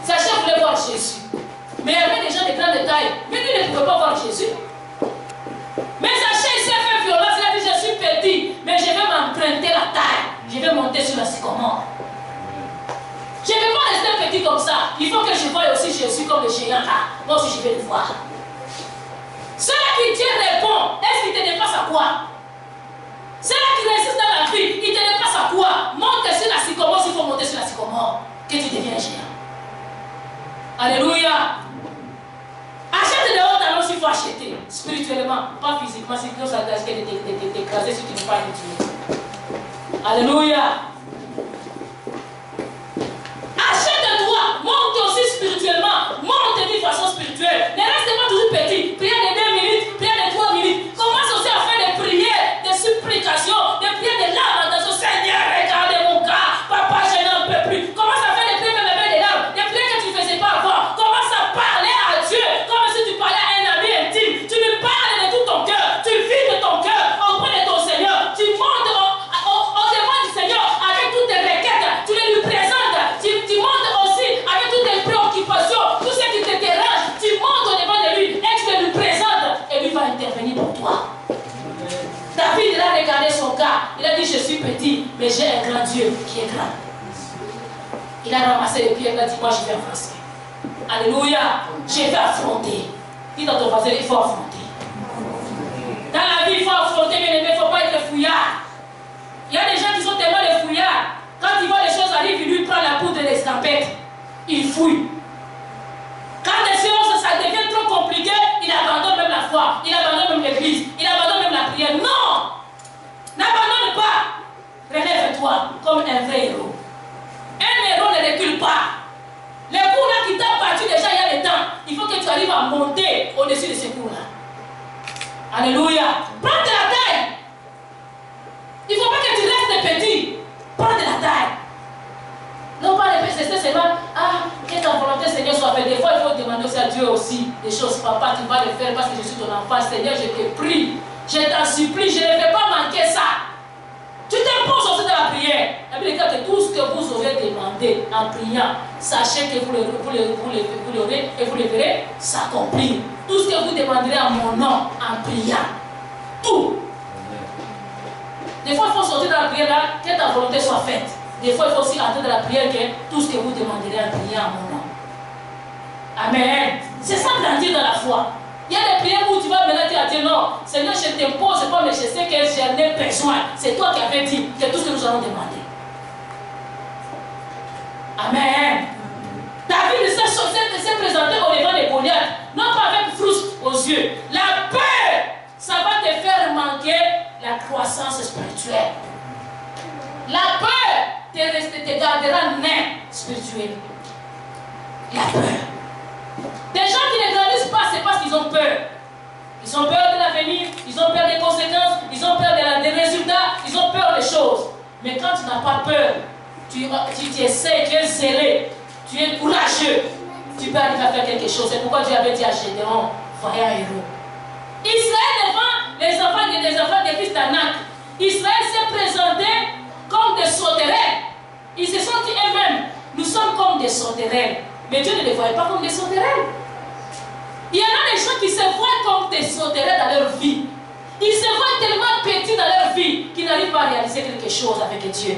Zachée voulait voir Jésus. Mais il y avait des gens de grande taille, mais lui ne pouvait pas voir Jésus. Mais Zachée s'est fait violence, il a dit, je suis petit, mais je vais m'emprunter la taille, je vais monter sur la sycomore. Je ne vais pas rester petit comme ça. Il faut que je voie aussi Jésus comme le géant là. Moi aussi, je vais le voir. Celui qui Dieu répond, est-ce qu'il te dépasse à quoi? Celui qui résiste dans la vie, il te dépasse à quoi? Monte sur la sycomore s'il faut monter sur la sycomore. Que tu deviens géant. Alléluia. Achète des hauts talons s'il faut acheter. Spirituellement, pas physiquement. Sinon, ça risque de t'écraser si tu n'es pas habitué. Alléluia. Achète-toi, monte aussi spirituellement, monte d'une façon spirituelle. Ne reste pas toujours petit. Prière de 2 minutes, prière de 3 minutes. Commence aussi à faire des prières, des supplications, des prières de larmes dans ce Seigneur, regardez mon cas. Papa, je n'en peux plus. Commence à faire des prières même avec des larmes, des prières que tu ne faisais pas avant. Commence à parler à Dieu comme si tu parlais à un ami intime. Tu lui parles de tout ton cœur, tu vides ton cœur auprès de ton Seigneur. Tu montes au devant du Seigneur avec toutes tes requêtes. Tu les lui présentes. Tu montes aussi avec toutes tes préoccupations, tout ce qui te dérange, tu montes au devant de lui et tu le lui présentes et lui va intervenir pour toi. David, il a regardé son cas, il a dit je suis petit, mais j'ai un grand Dieu qui est grand. Il a ramassé les pierres, il a dit moi je vais avancer. Alléluia, je vais affronter. Dis dans ton voisin, il faut affronter. Dans la vie, il faut affronter, mais il ne faut pas être fouillard. Il y a des gens qui sont tellement les fouillards. Quand il voit les choses arrivent, il lui prend la poudre de l'escampette. Il fouille. Quand les séances, ça devient trop compliqué, il abandonne même la foi. Il abandonne même l'église. Il abandonne même la prière. Non! N'abandonne pas. Relève-toi comme un vrai héros. Un héros ne recule pas. Les coups là qui t'ont battu déjà il y a le temps, il faut que tu arrives à monter au-dessus de ces coups là. Alléluia. Prends de la taille. Il ne faut pas que tu restes petit. Prends de la taille. Non pas rester seulement, que ta volonté Seigneur soit faite. Des fois il faut demander aussi à Dieu aussi des choses. Papa, tu vas le faire parce que je suis ton enfant. Seigneur, je te prie, je t'en supplie, je ne vais pas manquer ça. Tu t'imposes aussi dans la prière. La Bible dit que tout ce que vous aurez demandé en priant, sachez que vous l'aurez et vous le verrez s'accomplir. Tout ce que vous demanderez en mon nom en priant. Tout. Des fois, il faut sortir dans la prière là, que ta volonté soit faite. Des fois, il faut aussi entrer dans la prière que tout ce que vous demanderez en priant en mon nom. Amen. C'est ça grandir dans la foi. Il y a des prières où tu vas maintenant dire à Dieu, non, Seigneur, je t'impose pas, mais je sais que j'en ai besoin. C'est toi qui avais dit que tout ce que nous allons demander. Amen. David s'est présenté au devant des Goliath, non pas avec frousse aux yeux. La peur, ça va te faire manquer la croissance spirituelle. La peur te gardera nain spirituel. La peur. Des gens qui ne grandissent pas, c'est parce qu'ils ont peur. Ils ont peur de l'avenir, ils ont peur des conséquences, ils ont peur des résultats, ils ont peur des choses. Mais quand tu n'as pas peur, tu essaies, tu es zélé, tu es courageux, tu peux arriver à faire quelque chose. C'est pourquoi Dieu avait dit à Gédéon, voyons un héros. Israël devant les enfants des fils d'Anak, Israël s'est présenté comme des sauterelles. Ils se sont dit eux-mêmes, nous sommes comme des sauterelles. Mais Dieu ne les voyait pas comme des sauterelles. Il y en a des gens qui se voient comme des sauterelles dans leur vie. Ils se voient tellement petits dans leur vie qu'ils n'arrivent pas à réaliser quelque chose avec Dieu.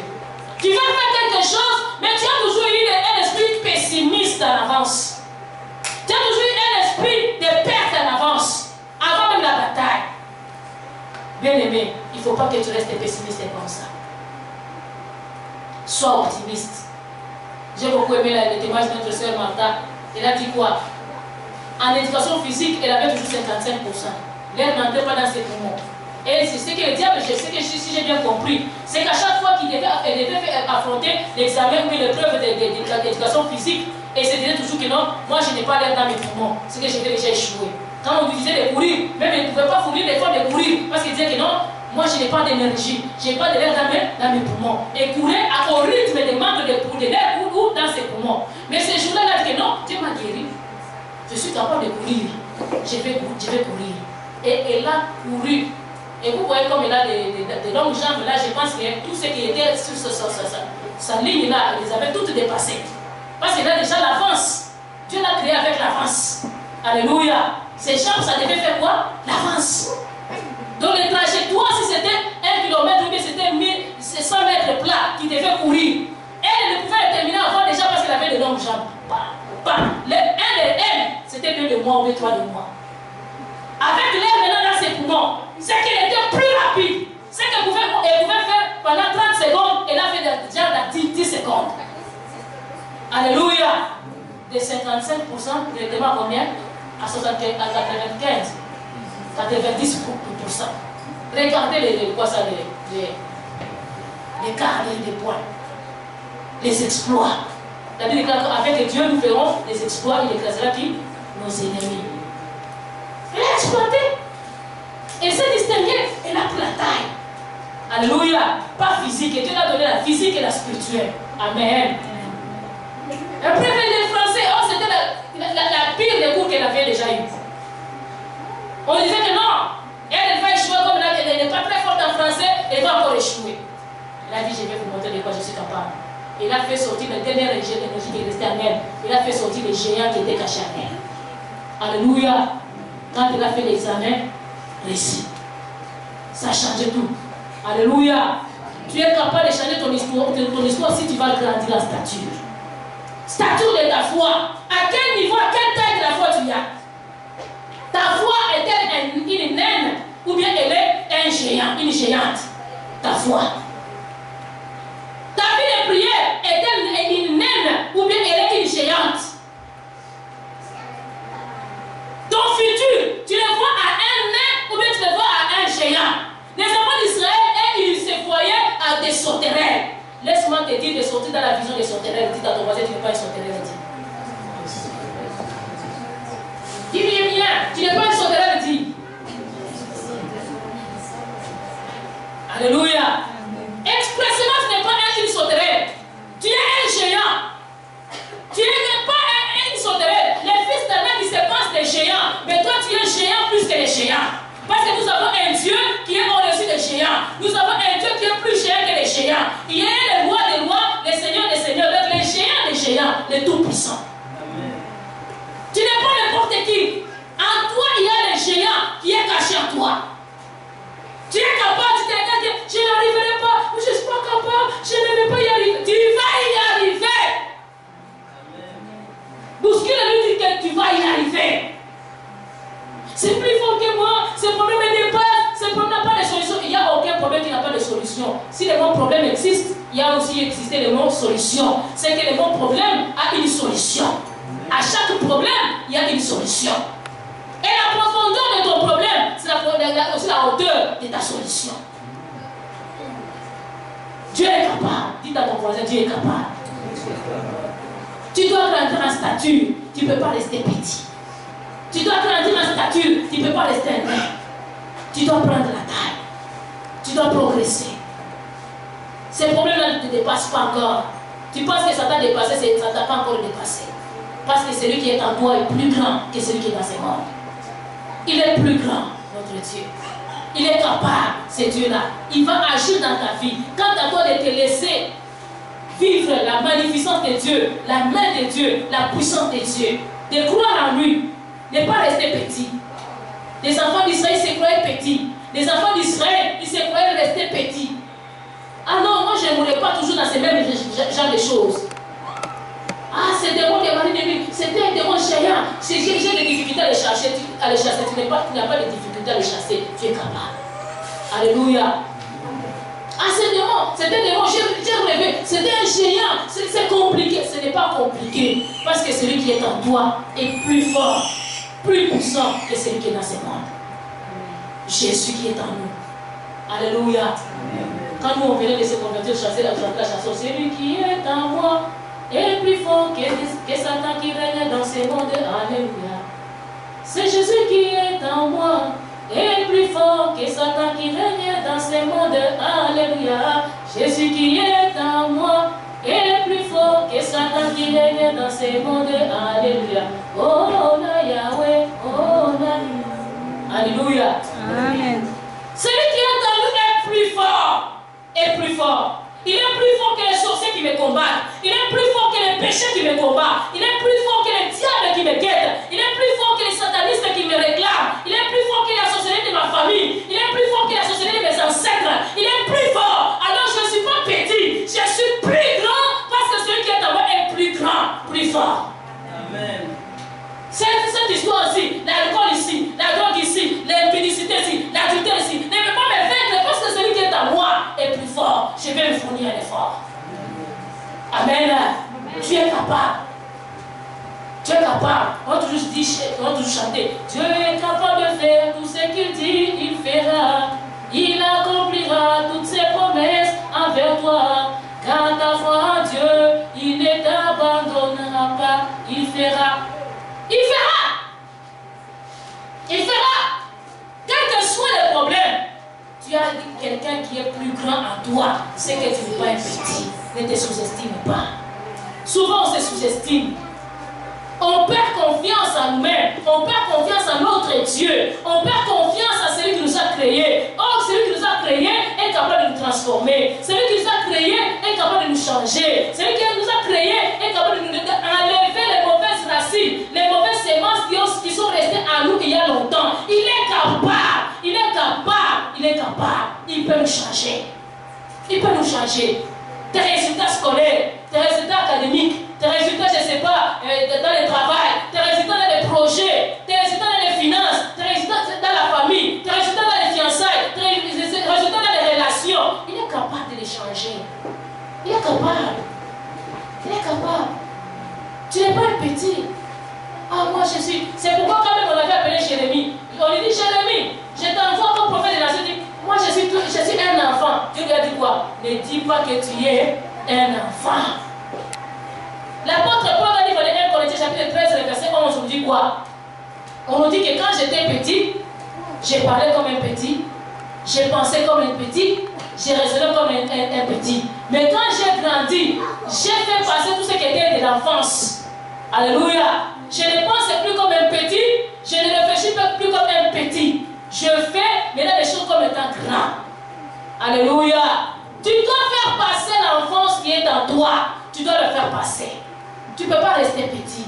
Tu veux faire quelque chose, mais tu as toujours eu un esprit pessimiste en avance. Tu as toujours eu un esprit de perte en avance, avant même la bataille. Bien aimé, il ne faut pas que tu restes pessimiste comme ça. Sois optimiste. J'ai beaucoup aimé le témoignage de notre sœur Martha. Elle a dit quoi? En éducation physique, elle avait toujours 55%. L'air n'entrait pas dans ses poumons. Et c'est ce que le diable, je sais que si j'ai bien compris, c'est qu'à chaque fois qu'elle devait affronter l'examen ou l'épreuve d'éducation physique, elle se disait toujours que non, moi je n'ai pas l'air dans mes poumons, c'est que je vais déjà échouer. Quand on lui disait de courir, même elle ne pouvait pas fournir l'effort de courir, parce qu'elle disait que non, moi je n'ai pas d'énergie, je n'ai pas de l'air dans mes poumons. Et courait au rythme des manques de l'air ou dans ses poumons. Mais ce jour-là, elle a dit que non, Dieu m'a guéri, je suis capable de courir, je vais courir. Et elle a couru. Et vous voyez comme elle a des longues jambes là, je pense que tout ce qui était sur sa ligne là, elle les avait toutes dépassées. Parce qu'elle a déjà l'avance. Dieu l'a créé avec l'avance. Alléluia. Ces jambes, ça devait faire quoi? L'avance. Donc les trajectoires, si c'était 1 km ou bien c'était 100 mètres plats qui devait courir, elle ne pouvait terminer avant déjà parce qu'elle avait de longues jambes. Elle, c'était 2 de moi ou 3 de moi. Avec l'air maintenant dans ses poumons, c'est qu'elle était plus rapide. C'est qu'elle pouvait faire pendant 30 secondes, elle a fait déjà dans 10 secondes. Alléluia. De 55%, elle était à combien? À 95, 90%. Regardez les carrières, les points, les exploits. La Bible dit qu'avec Dieu, nous ferons des exploits, il écrasera qui? Nos ennemis. Elle a exploité. Elle s'est distinguée. Elle a pris la taille. Alléluia. Pas physique. Et Dieu a donné la physique et la spirituelle. Amen. Après, les Français, oh, c'était la pire des cours qu'elle avait déjà eu. On disait que non. Elle va échouer comme elle n'est pas très forte en français. Elle va encore échouer. Elle a dit, je vais vous montrer de quoi je suis capable. Elle a fait sortir la dernière énergie qui restait en elle. Elle a fait sortir les géants qui étaient cachés en elle. Alléluia. Quand elle a fait l'examen, réussi. Ça a changé tout. Alléluia. Tu es capable de changer ton histoire si tu vas grandir en stature. Stature de ta foi. À quel niveau, à quelle taille de la foi tu as? Ta foi est-elle une naine ou bien elle est un géant, une géante? Ta foi. Ta vie de prière est-elle une naine ou bien elle est une géante? Ton futur, tu le vois à un nain ou bien tu le vois à un géant? Les enfants d'Israël, ils se voyaient à des sauterelles. Laisse-moi te dire de sortir dans la vision des sauterelles. Dis à ton voisin, tu n'es pas une sauterelle. Dis bien, tu n'es pas une sauterelle. Dis. Alléluia. Expressément, tu n'es pas une sauterelle. Tu es un géant. Tu n'es pas une sauterelle. Les fils d'Anak, ils se pensent des géants. Mais toi, tu es un géant plus que les géants. Parce que nous avons un Dieu qui est au-dessus des géants. Nous avons un Dieu qui est plus géant que les géants. Il est le roi des rois, le seigneur des seigneurs, les géants des géants, les tout-puissants. Tu n'es pas n'importe qui. En toi, il y a le géant qui est caché en toi. Tu es capable, tu t'es dit, je n'arriverai pas, je ne suis pas capable, je ne vais pas y arriver. Tu vas y arriver. Bouscule-lui, dit que tu vas y arriver. C'est plus fort que moi, ce problème me dépasse, ce problème n'a pas de solution. Il n'y a aucun problème qui n'a pas de solution. Si le mot problème existe, il y a aussi existé le mot solution. C'est que le mot problème a une solution. À chaque problème, il y a une solution. Et la profondeur de ton problème, c'est aussi la hauteur de ta solution. Dieu est capable. Dites à ton voisin, Dieu est capable. Tu dois grandir en stature, tu ne peux pas rester petit. Tu dois grandir en stature, tu ne peux pas rester nain. Tu dois prendre la taille. Tu dois progresser. Ces problèmes-là ne te dépassent pas encore. Tu penses que ça t'a dépassé, ça ne t'a pas encore dépassé. Parce que celui qui est en toi est plus grand que celui qui est dans ce monde. Il est plus grand, notre Dieu. Il est capable, ce Dieu-là. Il va agir dans ta vie. Quant à toi de te laisser vivre la magnificence de Dieu, la main de Dieu, la puissance de Dieu, de croire en lui, ne pas rester petit. Les enfants d'Israël se croyaient petits. Les enfants d'Israël, ils se croyaient rester petits. Ah non, moi je ne mourrais pas toujours dans ces mêmes genres de choses. Ah, c'est des démon de Marie, c'était un démon géant. J'ai des difficultés à les chasser. Tu n'as pas de difficultés à les chasser. Tu es capable. Alléluia. Ah, c'était un démon, j'ai rêvé. C'était un géant. C'est compliqué. Ce n'est pas compliqué. Parce que celui qui est en toi est plus fort, plus puissant que celui qui est dans ce monde. Jésus qui est en nous. Alléluia. Quand nous on venait de se convertir, chasser la chanson, celui qui est en moi est plus fort que Satan qui règne dans ce monde. Alléluia. C'est Jésus qui est en moi est plus fort que Satan qui règne dans ce monde. Alléluia. Jésus qui est en moi est plus fort que Satan qui règne dans ce monde. Alléluia. Oh là Yahweh, oh là. Alléluia. Amen. Celui qui est en nous est plus fort. Est plus fort. Il est plus fort que les sorciers qui me combattent. Il est plus fort que les péchés qui me combattent. Il est plus fort que les diables qui me guettent. Il est plus fort que les satanistes qui me réclament. Il est plus fort que la sorcellerie de ma famille. Il est plus fort que la sorcellerie de mes ancêtres. Il est plus fort. Alors je ne suis pas petit. Je suis plus grand parce que celui qui est en moi est plus grand, plus fort. Amen. Cette histoire-ci, l'alcool ici, la drogue ici, l'impudicité ici, l'adultère ici, ne peut pas me vaincre parce que celui qui est en moi est plus fort. Je vais me fournir un effort. Amen. Tu es capable. Tu es capable. On va toujours dire, on va toujours chanter. Dieu est capable de faire tout ce qu'il dit, il fera. Il accomplira toutes ses promesses envers toi. Car ta foi en Dieu, il ne t'abandonnera pas. Il fera. Il fera. Il fera. Quel que soit le problème, tu as quelqu'un qui est plus grand en toi. C'est que tu n'es pas un petit. Ne te sous-estime pas. Souvent, on se sous-estime. On perd confiance en nous-mêmes. On perd confiance en notre Dieu. On perd confiance en celui qui nous a créés. Or, celui qui nous a créés est capable de nous transformer. Celui qui nous a créés est capable de nous changer. Celui qui nous a créés est capable de nous enlever les mauvaises racines, les mauvaises semences qui sont restées en nous il y a longtemps. Il est capable. Il est capable. Il est capable. Il peut nous changer. Il peut nous changer. Tes résultats scolaires, tes résultats académiques, tes résultats, je ne sais pas, dans le travail, tes résultats dans les projets, tes résultats dans les finances, tes résultats dans la famille, tes résultats dans les fiançailles, tes résultats dans les relations. Il est capable de les changer. Il est capable. Il est capable. Tu n'es pas un petit. Ah, moi je suis. C'est pourquoi quand même on avait appelé Jérémie. On lui dit Jérémie, je t'envoie comme prophète de la société. Moi je suis un enfant. Dieu lui a dit quoi? Ne dis pas que tu es un enfant. L'apôtre Paul a dit dans les 1 Corinthiens chapitre 13, verset 11, on nous dit quoi? On nous dit que quand j'étais petit, j'ai parlé comme un petit, j'ai pensé comme un petit, j'ai raisonné comme un petit. Mais quand j'ai grandi, j'ai fait passer tout ce qui était de l'enfance. Alléluia. Je ne pense plus comme un petit, je ne réfléchis plus comme un petit. Je fais maintenant les choses comme étant grand. Alléluia. Tu dois faire passer l'enfance qui est en toi. Tu dois le faire passer. Tu ne peux pas rester petit.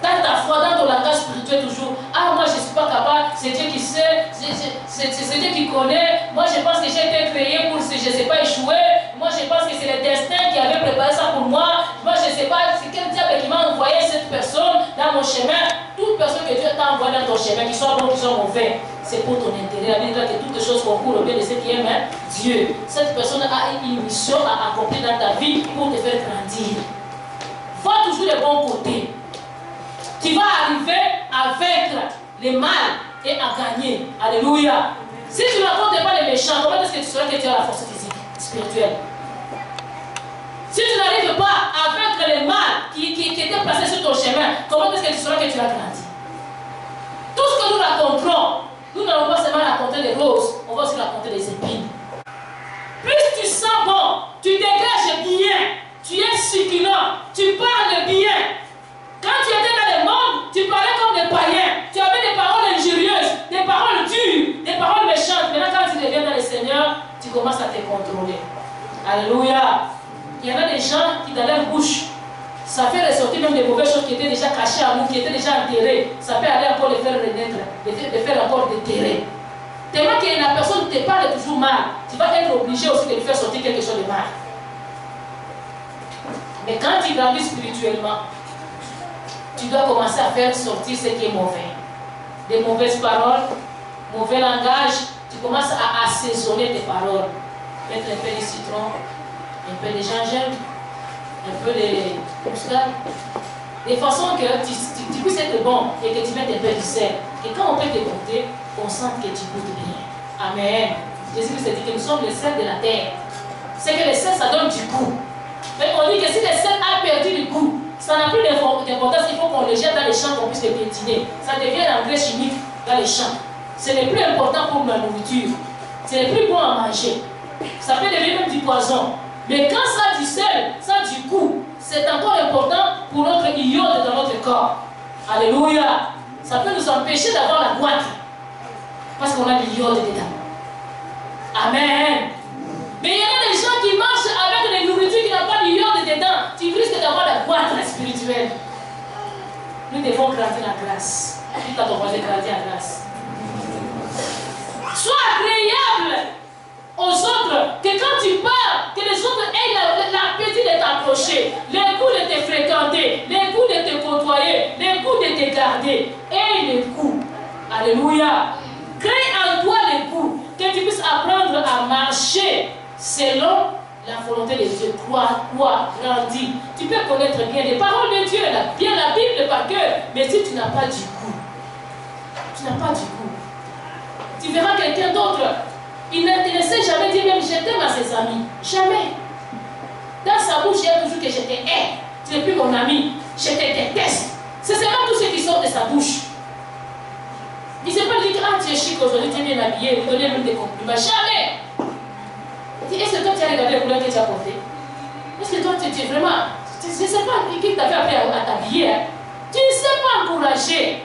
Dans ta foi, dans ton langage spirituel toujours. Ah, moi je ne suis pas capable, c'est Dieu qui sait, c'est Dieu qui connaît. Moi je pense que j'ai été créé pour, je ne sais pas, échouer. Moi je pense que c'est le destin qui avait préparé ça pour moi. Moi je ne sais pas, c'est quel diable qui m'a envoyé cette personne dans mon chemin. Toute personne que Dieu t'a envoyée dans ton chemin, qu'ils soient bons, qu'ils soient mauvais, c'est pour ton intérêt. La Bible dit que toutes choses concourent au bien de ceux qui aiment Dieu. Cette personne a une mission à accomplir dans ta vie pour te faire grandir. Vois toujours les bons côtés. Tu vas arriver à vaincre les mal et à gagner. Alléluia. Si tu n'affrontes pas les méchants, comment est-ce que tu sauras que tu as la force physique, spirituelle? Si tu n'arrives pas à vaincre les mal qui étaient placés sur ton chemin, comment est-ce que tu sauras que tu as grandi? Tout ce que nous raconterons, nous n'allons pas seulement raconter des roses, on va aussi raconter des épines. Plus tu sens bon, tu dégages bien, tu es succulent, tu parles bien. Quand tu étais dans le monde, tu parlais comme des païens. Tu avais des paroles injurieuses, des paroles dures, des paroles méchantes. Maintenant, quand tu deviens dans le Seigneur, tu commences à te contrôler. Alléluia. Il y en a des gens qui, dans leur bouche, ça fait ressortir même des mauvaises choses qui étaient déjà cachées à nous, qui étaient déjà enterrées. Ça peut aller encore les faire renaître, les faire encore déterrer. Tellement que la personne te parle toujours mal, tu vas être obligé aussi de lui faire sortir quelque chose de mal. Mais quand tu grandis spirituellement, tu dois commencer à faire sortir ce qui est mauvais. Des mauvaises paroles, mauvais langage, tu commences à assaisonner tes paroles. Mettre un peu de citron, un peu de gingembre, un peu de muscade. De façon que tu puisses être bon et que tu mettes un peu de sel. Et quand on peut t'écouter, on sent que tu goûtes bien. Amen. Jésus-Christ dit que nous sommes le sel de la terre. C'est que le sel, ça donne du goût. Mais on dit que si le sel a perdu du goût, ça n'a plus d'importance, il faut qu'on le jette dans les champs, qu'on puisse le piétiner. Ça devient l'engrais chimique dans les champs. Ce n'est plus important pour la nourriture. Ce n'est plus bon à manger. Ça peut devenir même du poison. Mais quand ça a du sel, ça a du goût, c'est encore important pour notre iode dans notre corps. Alléluia. Ça peut nous empêcher d'avoir la boîte. Parce qu'on a l'iode dedans. Amen. Mais il y a des gens qui marchent avec des nourritures qui n'ont pas d'iode dedans. Tu risques d'avoir la boîte spirituelle. Nous devons grandir la grâce. Dites à ton voisin, grandir la grâce. Sois agréable aux autres, que quand tu parles, que les autres aient l'appétit de t'approcher, le goût de te fréquenter, le goût de te côtoyer, le goût de te garder, et le goût. Alléluia. Crée en toi le goût, que tu puisses apprendre à marcher selon la volonté de Dieu. Crois, grandis. Tu peux connaître bien les paroles de Dieu, bien la Bible par cœur, mais si tu n'as pas du goût, tu n'as pas du goût. Tu verras quelqu'un d'autre, il ne sait jamais dire même je t'aime à ses amis. Jamais. Dans sa bouche, il y a toujours que je te hais. Tu n'es plus mon ami. Je te déteste. C'est seulement tout ce qui sort de sa bouche. Il ne s'est pas dit que ah, tu es chic aujourd'hui, tu es bien habillé, vous donnez même des compliments. Jamais. Est-ce que toi tu as regardé les couleurs que tu as portées? Est-ce que toi tu es vraiment. Je ne sais pas qui t'avait appris à t'habiller. Hein? Tu ne sais pas encourager.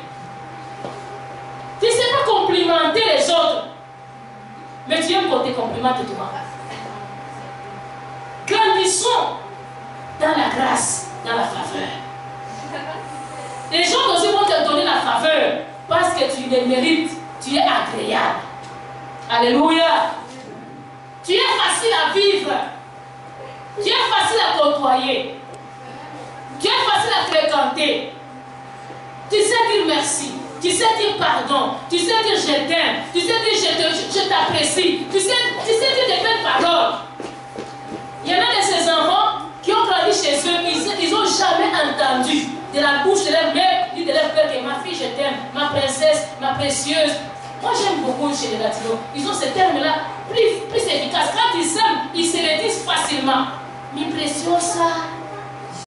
Tu ne sais pas complimenter les autres. Mais tu aimes qu'on te complimente toi. Grandissons dans la grâce, dans la faveur. Les gens aussi vont te donner la faveur parce que tu les mérites. Tu es agréable. Alléluia. Tu es facile à vivre. Tu es facile à côtoyer. Tu es facile à fréquenter. Tu sais dire merci. Tu sais dire pardon. Tu sais dire je t'aime. Tu sais dire je t'apprécie. Tu sais dire des belles paroles. Il y en a de ces enfants qui ont grandi chez eux. Ils n'ont jamais entendu de la bouche de leur mère ni de leur père que ma fille je t'aime, ma princesse, ma précieuse. Moi j'aime beaucoup chez les latinos. Ils ont ces termes-là plus efficaces. Quand ils s'aiment, ils se le disent facilement. Mi preciosa.